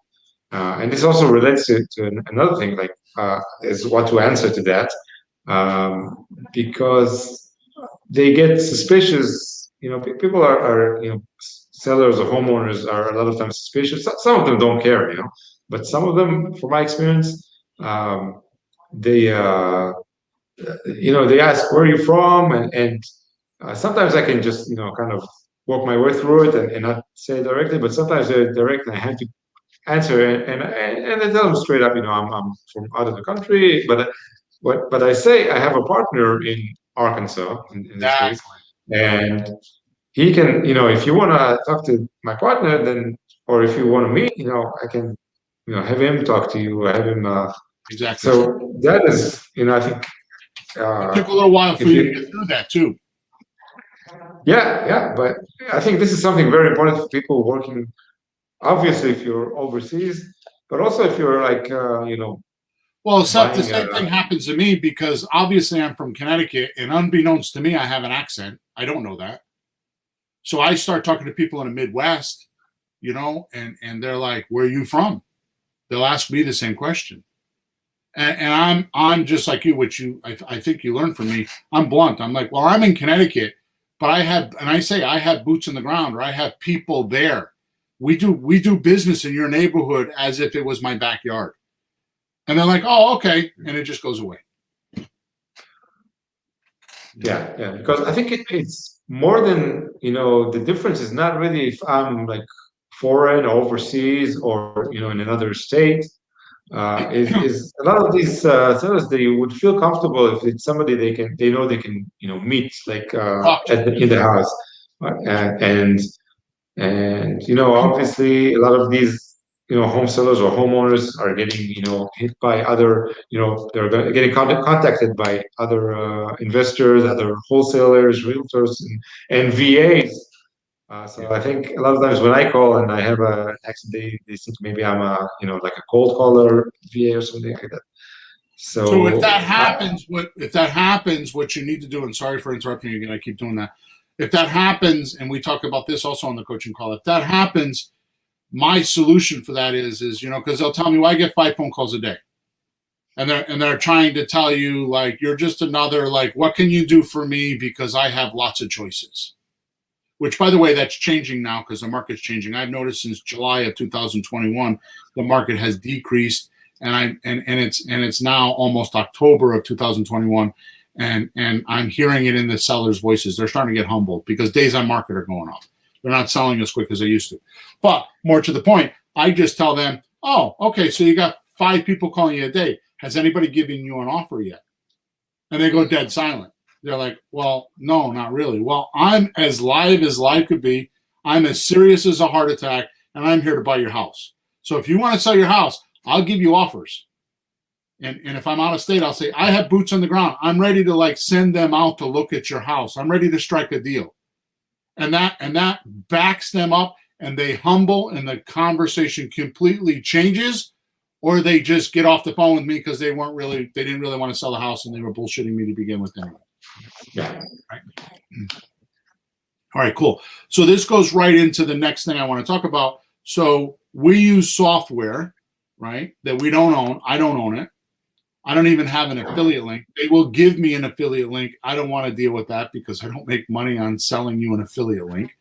And this also relates to another thing, like is what to answer to that, because they get suspicious. People are sellers or homeowners are a lot of times suspicious. Some of them don't care, but some of them, from my experience, um, they they ask where are you from, and sometimes I can just kind of walk my way through it and not say it directly, but sometimes they're direct and I have to answer and I tell them straight up, I'm from out of the country, but I say I have a partner in Arkansas in this case, Exactly. and he can, if you want to talk to my partner, then, or if you want to meet, I can, have him talk to you, have him. Exactly. So that is, I think, It uh, took a little while for if you to get you, through that too. yeah, but I think this is something very important for people working. Obviously, if you're overseas, but also if you're like, Well, Seth, the buying same thing a, happens to me because obviously I'm from Connecticut, and unbeknownst to me, I have an accent. I don't know that. So I start talking to people in the Midwest, and they're like, "Where are you from?" They'll ask me the same question, and I'm just like you, which I think you learned from me. I'm blunt. I'm like, "Well, I'm in Connecticut, but I say I have boots on the ground, or I have people there. We do business in your neighborhood as if it was my backyard." And they're like, "Oh, okay," and it just goes away. yeah, because I think it's more than, the difference is not really if I'm like foreign, overseas, or, in another state. Is a lot of these sellers, they would feel comfortable if it's somebody they know they can meet like Talk to. in the house. And obviously a lot of these home sellers or homeowners are getting hit by other getting contacted by other investors, other wholesalers, realtors, and VAs. So I think a lot of times when I call and I have a accent, they think maybe I'm a like a cold caller VA or something like that. So if that So happens, what you need to do, and sorry for interrupting you again, I keep doing that. If that happens, and we talk about this also on the coaching call, if that happens, my solution for that is because they'll tell me, well, I get 5 phone calls a day, and they're trying to tell you like you're just another like, what can you do for me because I have lots of choices. Which, by the way, that's changing now because the market's changing. I've noticed since July of 2021, the market has decreased, and it's now almost October of 2021, and I'm hearing it in the sellers' voices. They're starting to get humbled because days on market are going up. They're not selling as quick as they used to. But more to the point, I just tell them, "Oh, okay, so you got 5 people calling you a day. Has anybody given you an offer yet?" And they go dead silent. They're like, "Well, no, not really." Well, I'm as live could be. I'm as serious as a heart attack, and I'm here to buy your house. So if you want to sell your house, I'll give you offers. And if I'm out of state, I'll say, I have boots on the ground. I'm ready to like send them out to look at your house. I'm ready to strike a deal. And that backs them up, and they humble, and the conversation completely changes, or they just get off the phone with me because they didn't really want to sell the house, and they were bullshitting me to begin with anyway. yeah, Right? All right, cool. So this goes right into the next thing I want to talk about. So we use software, right, that we don't own. I don't own it. I don't even have an affiliate link. They will give me an affiliate link. I don't want to deal with that because I don't make money on selling you an affiliate link.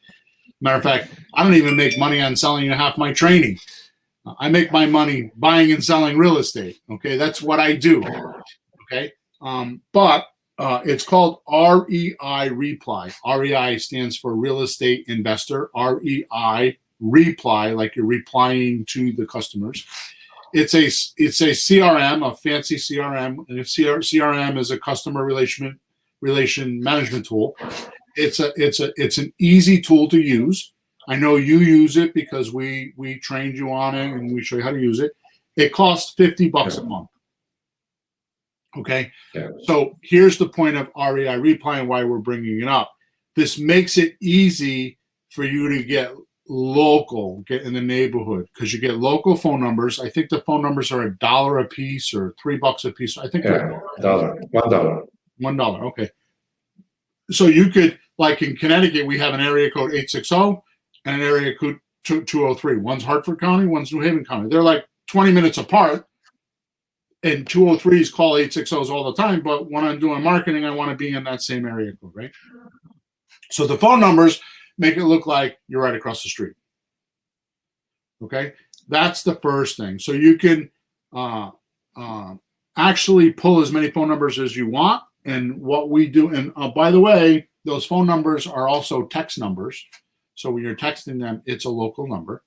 Matter of fact, I don't even make money on selling you half my training. I make my money buying and selling real estate. Okay, that's what I do. Okay, but it's called REI Reply. REI stands for Real Estate Investor. REI Reply, like you're replying to the customers. It's a CRM, a fancy CRM. And a CRM is a customer relation management tool. It's an easy tool to use. I know you use it because we trained you on it and we show you how to use it. It costs $50 a month. Okay. yeah, So here's the point of REI Reply and why we're bringing it up. This makes it easy for you to get get in the neighborhood because you get local phone numbers. I think the phone numbers are $1 a piece or $3 a piece. I think they're $1. $1. Okay. So you could, like in Connecticut, we have an area code 860 and an area code 203. One's Hartford County, one's New Haven County. They're like 20 minutes apart. And 203s call 860s all the time, but when I'm doing marketing, I want to be in that same area code, right? So the phone numbers make it look like you're right across the street. Okay, that's the first thing. So you can actually pull as many phone numbers as you want. And what we do, and by the way, those phone numbers are also text numbers. So when you're texting them, it's a local number.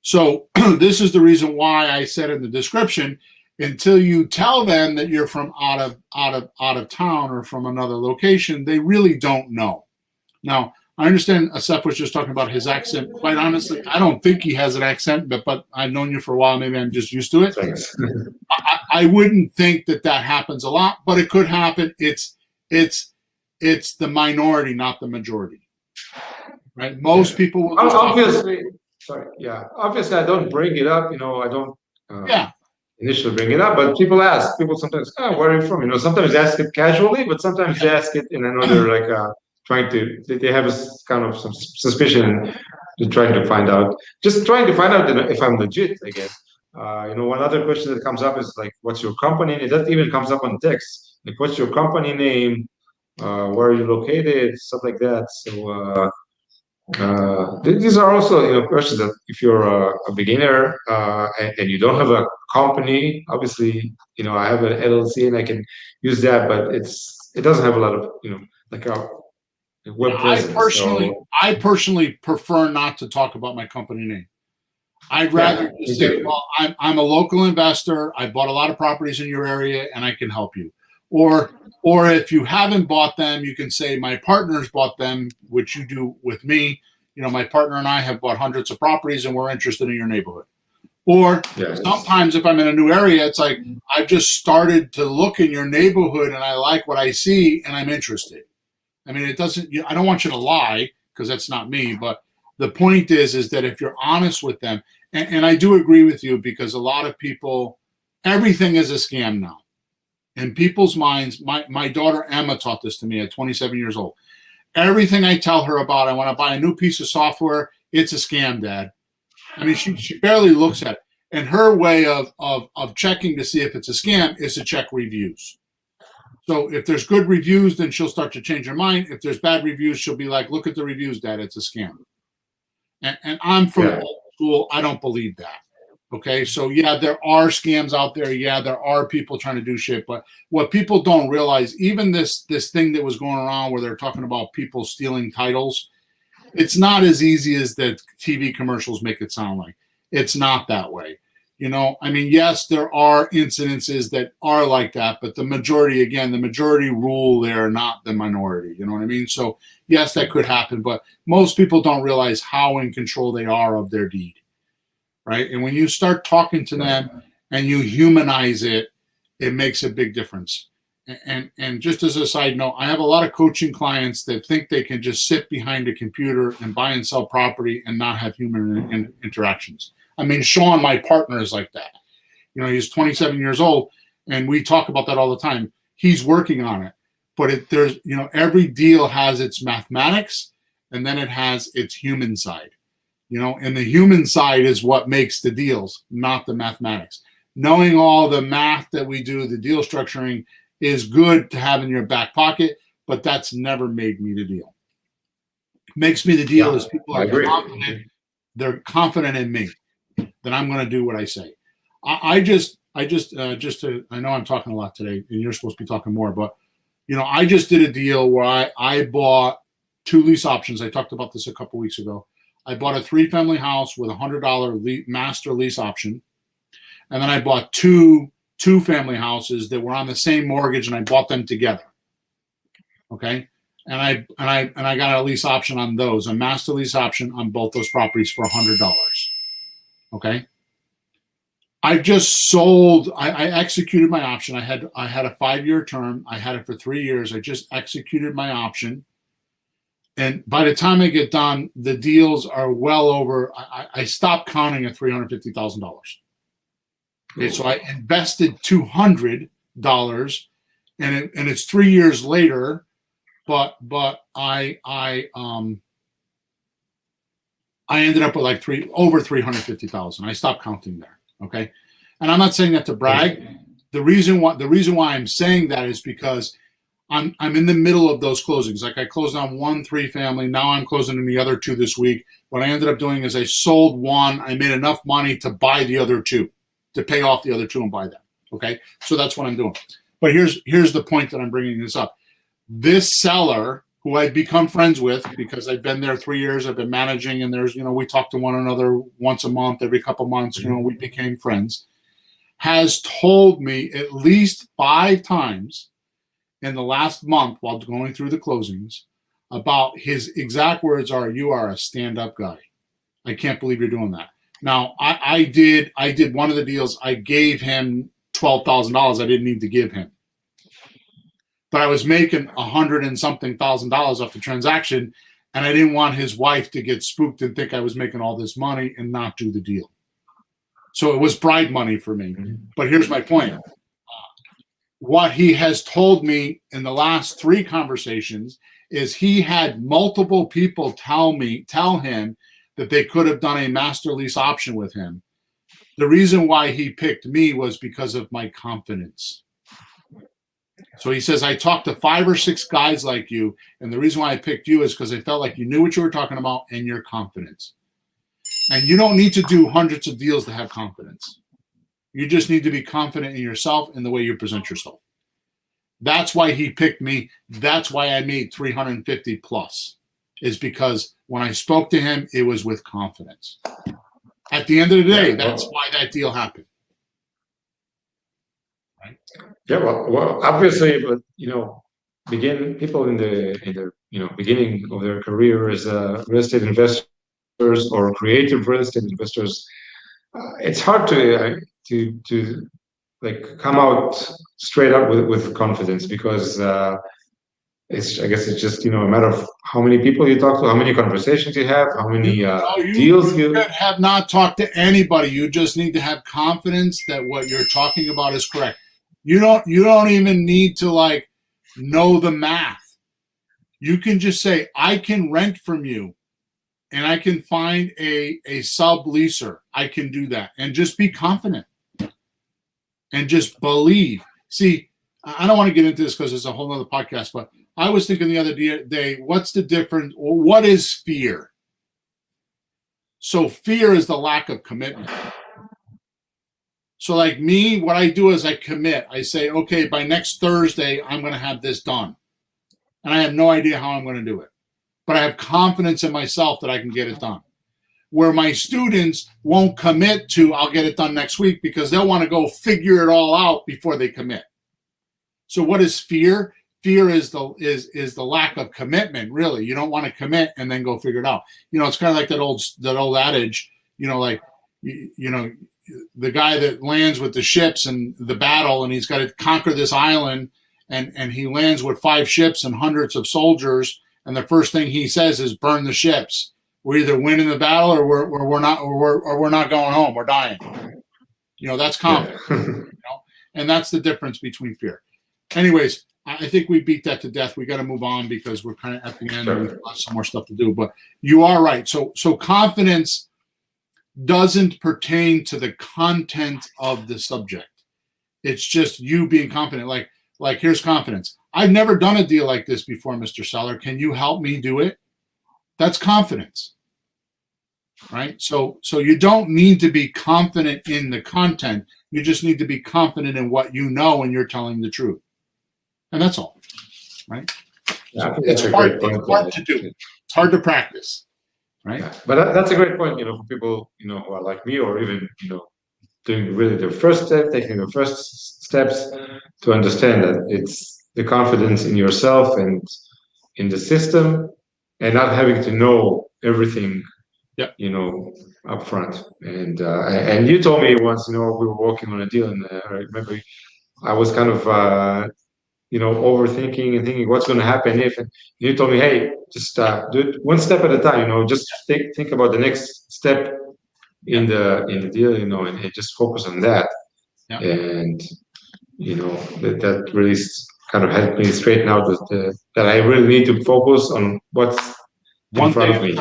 So this is the reason why I said in the description, until you tell them that you're from out of town or from another location, they really don't know. Now, I understand Asef was just talking about his accent. Quite honestly, I don't think he has an accent, but I've known you for a while. Maybe I'm just used to it. Thanks. I wouldn't think that happens a lot, but it could happen. It's the minority, not the majority, right? Most people will obviously. Sorry. Yeah. Obviously, I don't bring it up. I don't. Initially bring it up, but people ask. People sometimes, where are you from? Sometimes they ask it casually, but sometimes they ask it in another trying to. They have kind of some suspicion to trying to find out. Just trying to find out if I'm legit, I guess. One other question that comes up is like, what's your company name? That even comes up on text. Like, what's your company name? Where are you located? Stuff like that. So these are also questions that if you're a beginner and you don't have a company, obviously I have an LLC and I can use that, but it doesn't have a lot of like a web presence. I personally prefer not to talk about my company name. I'd rather just say, well, I'm a local investor. I bought a lot of properties in your area and I can help you. Or if you haven't bought them, you can say my partners bought them, which you do with me. My partner and I have bought hundreds of properties and we're interested in your neighborhood. Or sometimes if I'm in a new area, it's like, I've just started to look in your neighborhood and I like what I see and I'm interested. I mean, I don't want you to lie because that's not me, but the point is that if you're honest with them, and I do agree with you because a lot of people, everything is a scam now. In people's minds, my daughter Emma taught this to me at 27 years old. Everything I tell her about, I want to buy a new piece of software, it's a scam, Dad. I mean, she barely looks at it. And her way of checking to see if it's a scam is to check reviews. So if there's good reviews, then she'll start to change her mind. If there's bad reviews, she'll be like, look at the reviews, Dad, it's a scam. And I'm from old school. I don't believe that. Okay, so there are scams out there. Yeah, there are people trying to do shit. But what people don't realize, even this thing that was going around where they're talking about people stealing titles, it's not as easy as the TV commercials make it sound like. It's not that way. I mean, yes, there are incidences that are like that, but the majority rule there, not the minority. You know what I mean? So yes, that could happen, but most people don't realize how in control they are of their deed. Right. And when you start talking to them and you humanize it, it makes a big difference. And just as a side note, I have a lot of coaching clients that think they can just sit behind a computer and buy and sell property and not have human interactions. I mean, Sean, my partner, is like that. He's 27 years old and we talk about that all the time. He's working on it. But every deal has its mathematics and then it has its human side. And the human side is what makes the deals, not the mathematics. Knowing all the math that we do, the deal structuring, is good to have in your back pocket, but that's never made me the deal. Makes me the deal is people are confident. They're confident in me that I'm going to do what I say. I know I'm talking a lot today, and you're supposed to be talking more, but I just did a deal where I bought 2 lease options. I talked about this a couple weeks ago. I bought a 3-family house with $100 master lease option. And then I bought 2 2-family houses that were on the same mortgage and I bought them together. Okay. And I got a lease option on those, a master lease option on both those properties for $100. Okay. I just sold, I executed my option. I had a 5-year term. I had it for 3 years. I just executed my option. And by the time I get done, the deals are well over, I stopped counting at $350,000. Okay, so I invested $200 and it's 3 years later, but I ended up with like over 350,000. I stopped counting there. Okay. And I'm not saying that to brag. The reason why I'm saying that is because I'm in the middle of those closings. Like I closed on 1 3-family. Now I'm closing on the other 2 this week. What I ended up doing is I sold 1. I made enough money to buy the other 2, to pay off the other 2 and buy them. Okay, so that's what I'm doing. But here's the point that I'm bringing this up. This seller, who I've become friends with because I've been there 3 years, I've been managing, and there's, we talk to one another once a month, every couple months, we became friends, has told me at least 5 times in the last month while going through the closings about his exact words are, "You are a stand-up guy. I can't believe you're doing that." Now, I did one of the deals. I gave him $12,000. I didn't need to give him, but I was making $100 and something thousand off the transaction, and I didn't want his wife to get spooked and think I was making all this money and not do the deal. So it was bride money for me. But here's my point. What he has told me in the last 3 conversations is he had multiple people tell him that they could have done a master lease option with him. The reason why he picked me was because of my confidence. So he says, I talked to 5 or 6 guys like you, and the reason why I picked you is because I felt like you knew what you were talking about and your confidence. And you don't need to do hundreds of deals to have confidence. You just need to be confident in yourself and the way you present yourself. That's why he picked me. That's why I made 350 plus, is because when I spoke to him, it was with confidence. At the end of the day, that's why that deal happened. Right? Yeah, well, obviously, but people in the beginning of their career as real estate investors or creative real estate investors, it's hard to like come out straight up with confidence because I guess it's just a matter of how many people you talk to, how many conversations you have, how many deals you have not talked to anybody. You just need to have confidence that what you're talking about is correct. You don't even need to know the math. You can just say, I can rent from you and I can find a subleaser. I can do that. And just be confident and just believe. See, I don't want to get into this because it's a whole other podcast, but I was thinking the other day, what's the difference? Or what is fear? So fear is the lack of commitment. So like me, what I do is I commit. I say, okay, by next Thursday, I'm going to have this done. And I have no idea how I'm going to do it. But I have confidence in myself that I can get it done. Where my students won't commit to, I'll get it done next week, because they'll want to go figure it all out before they commit. So what is fear? Fear is the lack of commitment, really. You don't want to commit and then go figure it out. It's kind of like that old adage, the guy that lands with the ships and the battle, and he's got to conquer this island, and he lands with 5 ships and hundreds of soldiers, and the first thing he says is burn the ships. We're either winning the battle or we're not going home. We're dying. That's confidence. And that's the difference between fear. Anyways, I think we beat that to death. We got to move on because we're kind of at the end and we've got some more stuff to do. But you are right. So confidence doesn't pertain to the content of the subject. It's just you being confident. Like here's confidence. I've never done a deal like this before, Mr. Seller. Can you help me do it? That's confidence. Right? So you don't need to be confident in the content. You just need to be confident in what you know and you're telling the truth. And that's all. Right? Yeah, so it's hard to do. It's hard to practice. Right? Yeah. But that's a great point, for people, who are like me, or even, doing really their first step, taking the first steps to understand that it's the confidence in yourself and in the system, and not having to know everything, up front. And you told me once, we were working on a deal, and I remember I was kind of, overthinking and thinking what's going to happen if. And you told me, hey, just do it one step at a time. Just think about the next step in the deal, and just focus on that. Yeah. And that really kind of helped me straighten out that I really need to focus on what's in front of me.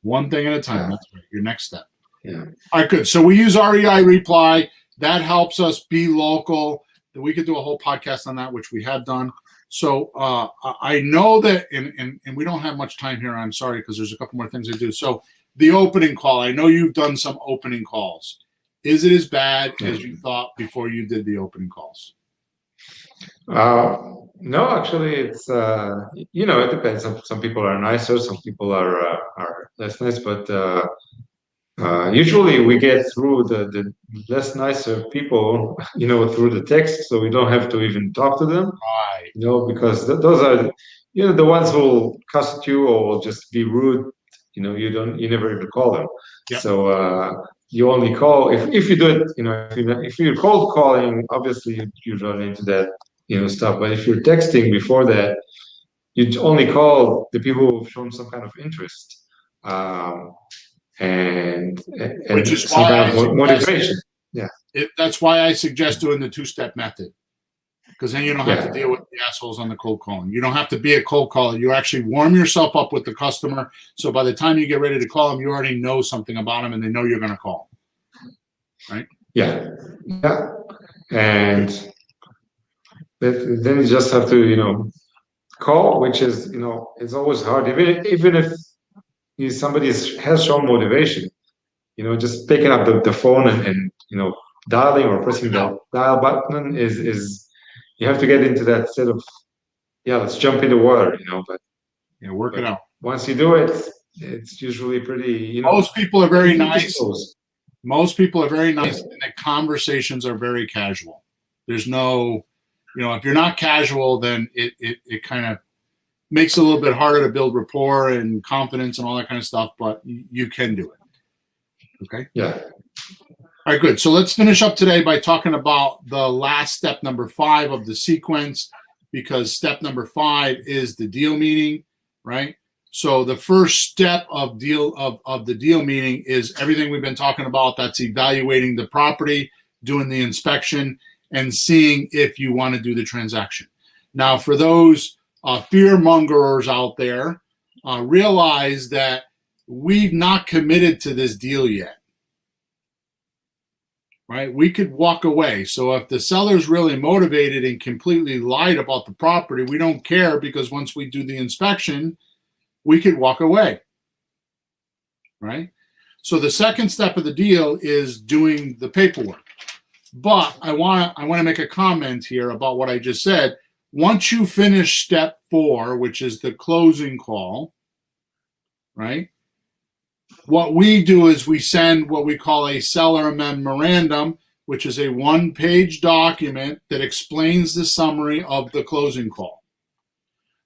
One thing at a time. That's right. Your next step. Yeah. All right, good. So we use REI Reply. That helps us be local. We could do a whole podcast on that, which we have done. So I know that, and we don't have much time here. I'm sorry, because there's a couple more things to do. So the opening call. I know you've done some opening calls. Is it as bad Yeah. as you thought before you did the opening calls? No, actually, it's it depends. Some people are nicer, some people are less nice, but usually we get through the less nicer people, through the text, so we don't have to even talk to them, Right. because those are, the ones who will cuss at you or will just be rude. You never even call them. Yep. So you only call if you do it. If you're cold calling, obviously you run into that stuff. But if you're texting before that, you only call the people who've shown some kind of interest. Um, and Which is some why kind I of suggest motivation. Yeah, that's why I suggest doing the two-step method. Because then you don't have to yeah, deal with the assholes on the cold calling. You don't have to be a cold caller. You actually warm yourself up with the customer. So by the time you get ready to call them, you already know something about them and they know you're going to call. Right? yeah, yeah. And then you just have to, call, which is, it's always hard. Even if somebody has shown motivation, just picking up the phone and dialing or pressing that dial button is you have to get into that state of, yeah, let's jump in the water. Yeah, work it But out. once you do it, it's usually pretty, Most people are very it just nice. goes. Most people are very nice, and the conversations are very casual. There's no, if you're not casual, then it kind of makes it a little bit harder to build rapport and confidence and all that kind of stuff, but you can do it. Okay? Yeah. All right, good. So let's finish up today by talking about the last step, number 5 of the sequence, because step number 5 is the deal meeting, right? So the first step of the deal meeting is everything we've been talking about. That's evaluating the property, doing the inspection, and seeing if you want to do the transaction. Now, for those fear mongers out there, realize that we've not committed to this deal yet. Right? We could walk away. So if the seller's really motivated and completely lied about the property, we don't care, because once we do the inspection, we could walk away. Right? So the second step of the deal is doing the paperwork. But I want to make a comment here about what I just said. Once you finish step 4, which is the closing call, right? What we do is we send what we call a seller memorandum, which is a 1-page document that explains the summary of the closing call.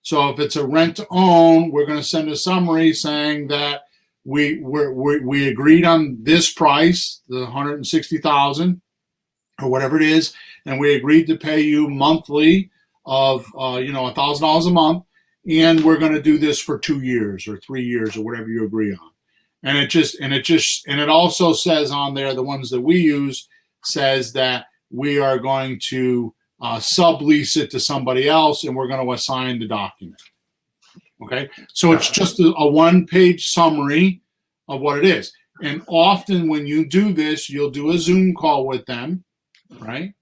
So if it's a rent to own, we're going to send a summary saying that we agreed on this price, the $160,000 or whatever it is, and we agreed to pay you monthly of $1,000 a month, and we're going to do this for 2 years or 3 years or whatever you agree on. And it also says on there, the ones that we use, says that we are going to sublease it to somebody else, and we're going to assign the document. Okay, so it's just a 1-page summary of what it is. And often when you do this, you'll do a Zoom call with them, right?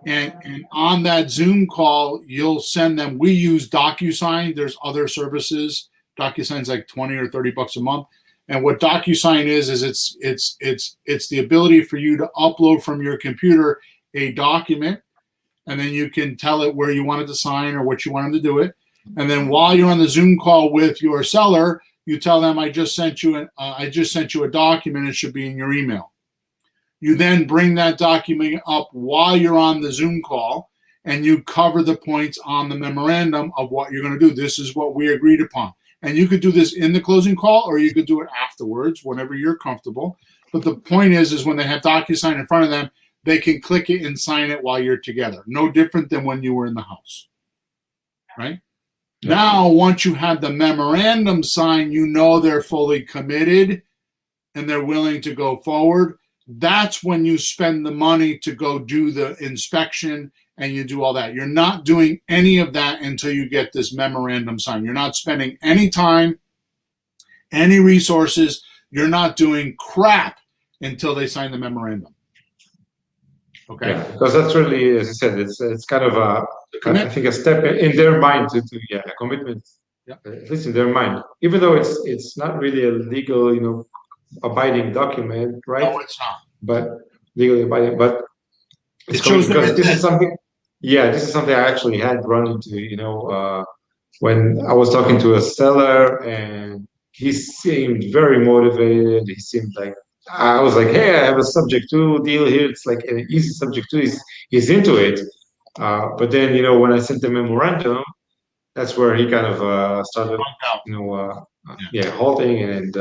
And on that Zoom call, you'll send them. We use DocuSign. There's other services. DocuSign's like $20 or $30 a month. And what DocuSign is it's the ability for you to upload from your computer a document, and then you can tell it where you want it to sign or what you want them to do it. And then while you're on the Zoom call with your seller, you tell them, I just sent you a document. It should be in your email. You then bring that document up while you're on the Zoom call, and you cover the points on the memorandum of what you're going to do. This is what we agreed upon. And you could do this in the closing call, or you could do it afterwards, whenever you're comfortable. But the point is when they have DocuSign in front of them, they can click it and sign it while you're together. No different than when you were in the house, right? Yeah. Now, once you have the memorandum signed, you know they're fully committed and they're willing to go forward. That's when you spend the money to go do the inspection and you do all that. You're not doing any of that until you get this memorandum signed. You're not spending any time, any resources. You're not doing crap until they sign the memorandum. Okay. Yeah, because that's really, as you said, it's kind of I think a step in their mind to a commitment. Yeah. At least in their mind, even though it's not really a legal, abiding document, right? No, it's not. But legally binding, but it's It shows coming their because this is intent. something. Yeah, this is something I actually had run into. When I was talking to a seller, and he seemed very motivated. He seemed like I was like, "Hey, I have a subject to deal here. It's like an easy subject to. He's into it." But then, when I sent the memorandum, that's where he kind of started, Out. Yeah. halting, and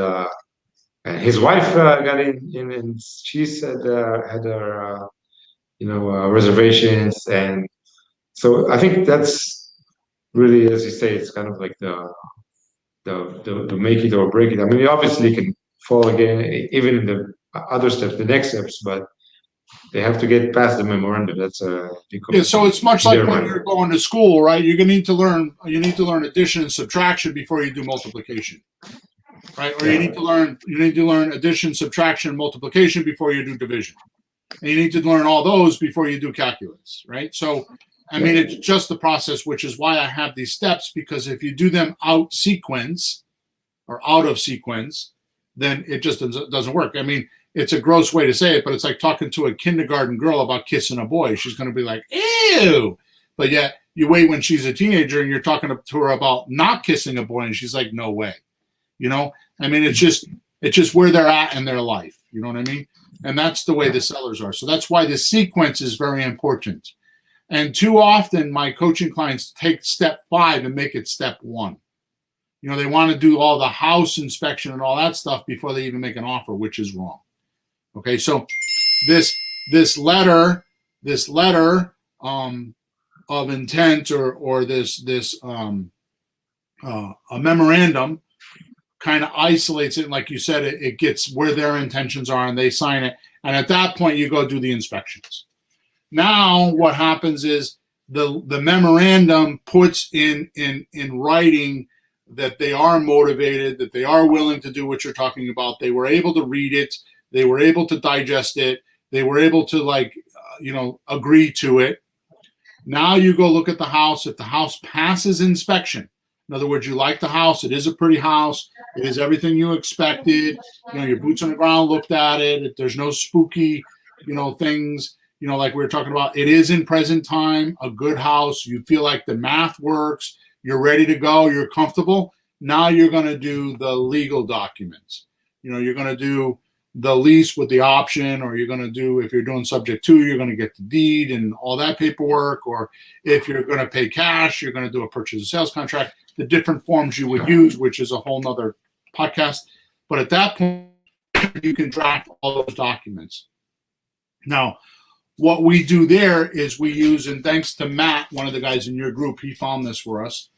his wife got in, and she said had her reservations, and so I think that's really, as you say, it's kind of like the make it or break it. I mean, you obviously can fall again, even in the other steps, the next steps, but they have to get past the memorandum. That's a big Yeah, so it's much in like their when mind. you're going to school, right? You're gonna need to learn. You need to learn addition and subtraction before you do multiplication, right? Or you Yeah. need to learn. You need to learn addition, subtraction, multiplication before you do division. And you need to learn all those before you do calculus, right? So, I mean, it's just the process, which is why I have these steps, because if you do them out sequence or out of sequence, then it just doesn't work. I mean, it's a gross way to say it, but it's like talking to a kindergarten girl about kissing a boy. She's going to be like, ew. But yet you wait when she's a teenager and you're talking to her about not kissing a boy, and she's like, no way. I mean, it's just where they're at in their life. You know what I mean? And that's the way the sellers are. So that's why the sequence is very important. And too often my coaching clients take step 5 and make it step 1. They want to do all the house inspection and all that stuff before they even make an offer, which is wrong. Okay, so this letter of intent or this a memorandum kind of isolates it. Like you said, it gets where their intentions are, and they sign it. And at that point, you go do the inspections. Now, what happens is the memorandum puts in writing that they are motivated, that they are willing to do what you're talking about. They were able to read it. They were able to digest it. They were able to agree to it. Now you go look at the house. If the house passes inspection, in other words, you like the house, it is a pretty house, it is everything you expected, your boots on the ground looked at it, there's no spooky, things, like we were talking about, it is in present time, a good house, you feel like the math works, you're ready to go, you're comfortable. Now you're going to do the legal documents. You're going to do the lease with the option, or you're going to do, if you're doing subject to, you're going to get the deed and all that paperwork, or if you're going to pay cash, you're going to do a purchase and sales contract, the different forms you would use, which is a whole nother podcast. But at that point, you can draft all those documents. Now, what we do there is we use, and thanks to Matt, one of the guys in your group, he found this for us.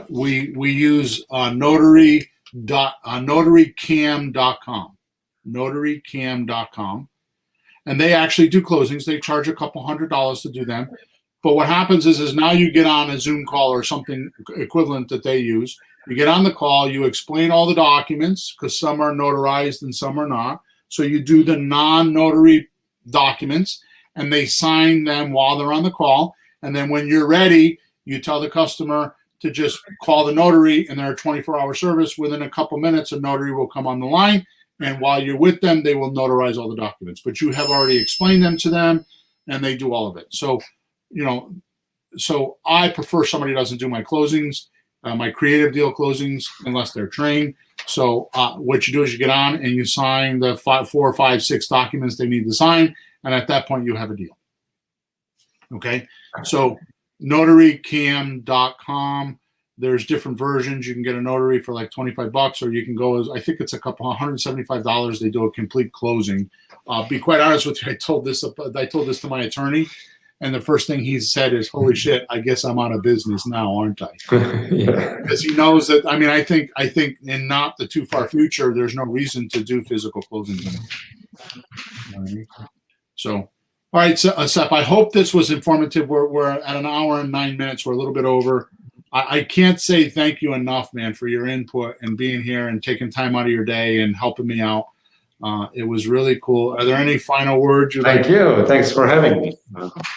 We use notarycam.com. notarycam.com, and they actually do closings. They charge a couple $100 to do them. But what happens is now you get on a Zoom call or something equivalent that they use. You get on the call, you explain all the documents, because some are notarized and some are not. So you do the non-notary documents, and they sign them while they're on the call. And then when you're ready, you tell the customer to just call the notary, and they're a 24-hour service. Within a couple minutes, a notary will come on the line, and while you're with them, they will notarize all the documents. But you have already explained them to them, and they do all of it. So, so I prefer somebody who doesn't do my closings, my creative deal closings, unless they're trained. So what you do is you get on and you sign the 4, 5, 6 documents they need to sign, and at that point you have a deal. Okay, so notarycam.com. There's different versions. You can get a notary for like $25, or you can go as, I think it's a couple $175. They do a complete closing. Be quite honest with you, I told this to my attorney, and the first thing he said is, "Holy shit, I guess I'm out of business now, aren't I?" Yeah. Because he knows that. I mean, I think in not the too far future, there's no reason to do physical closings anymore. So, all right, so, Seth, I hope this was informative. We're at an hour and 9 minutes. We're a little bit over. I can't say thank you enough, man, for your input and being here and taking time out of your day and helping me out. It was really cool. Are there any final words? Thank you. Thanks for having me.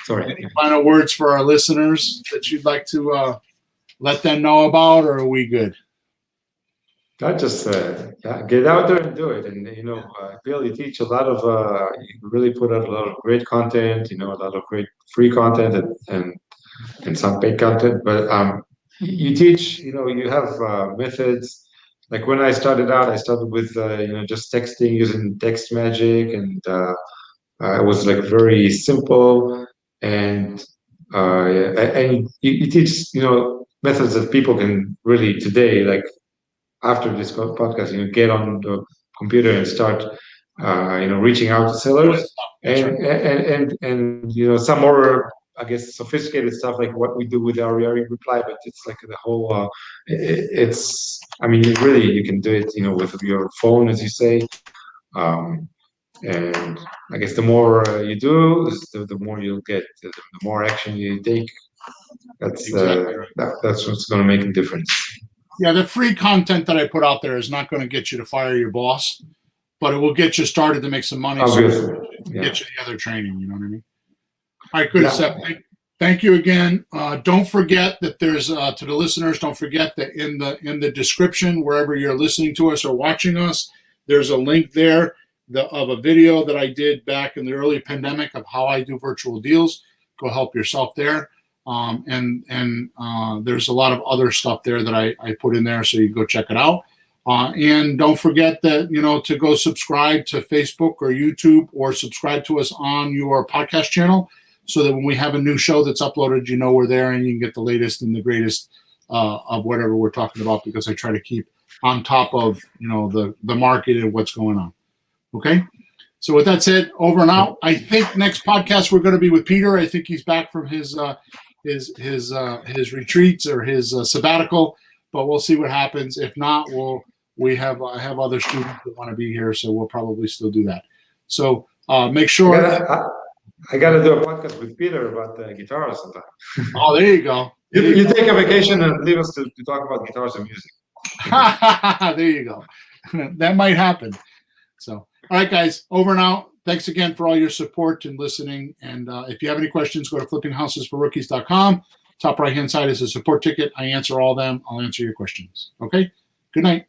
Sorry. Any final words for our listeners that you'd like to let them know about, or are we good? Not just yeah, get out there and do it. And Bill, you teach a lot of you really put out a lot of great content. A lot of great free content and some paid content. But you teach. You have methods. Like when I started out, I started with just texting using text magic, and it was like very simple. And and you teach methods that people can really today like after this podcast, get on the computer and start, reaching out to Doing sellers stuff. That's right. and some more, I guess, sophisticated stuff like what we do with our reply. But it's like the whole, it's, I mean, you can do it, with your phone, as you say. Um, and I guess the more you do, the more you'll get, the more action you take. That's Exactly right. that's what's going to make a difference. Yeah, the free content that I put out there is not going to get you to fire your boss, but it will get you started to make some money. Obviously, So yeah. get you the other training. You know what I mean? All right, good. Yeah. Seth, thank you again. Don't forget that there's to the listeners. Don't forget that in the description, wherever you're listening to us or watching us, there's a link there of a video that I did back in the early pandemic of how I do virtual deals. Go help yourself there. And there's a lot of other stuff there that I put in there, so you go check it out. And don't forget that, to go subscribe to Facebook or YouTube or subscribe to us on your podcast channel so that when we have a new show that's uploaded, we're there and you can get the latest and the greatest of whatever we're talking about, because I try to keep on top of, the market and what's going on. Okay. So with that said, over and out. I think next podcast we're going to be with Peter. I think he's back from his retreats or his sabbatical, but we'll see what happens. If not, I have other students that want to be here, so we'll probably still do that. So make sure. I gotta do a podcast with Peter about the guitar sometime. Oh, there you go. You take a vacation and leave us to talk about guitars and music. There you go. That might happen. So, all right, guys, over and out. Thanks again for all your support and listening. And if you have any questions, go to flippinghousesforrookies.com. Top right-hand side is a support ticket. I answer all of them. I'll answer your questions. Okay? Good night.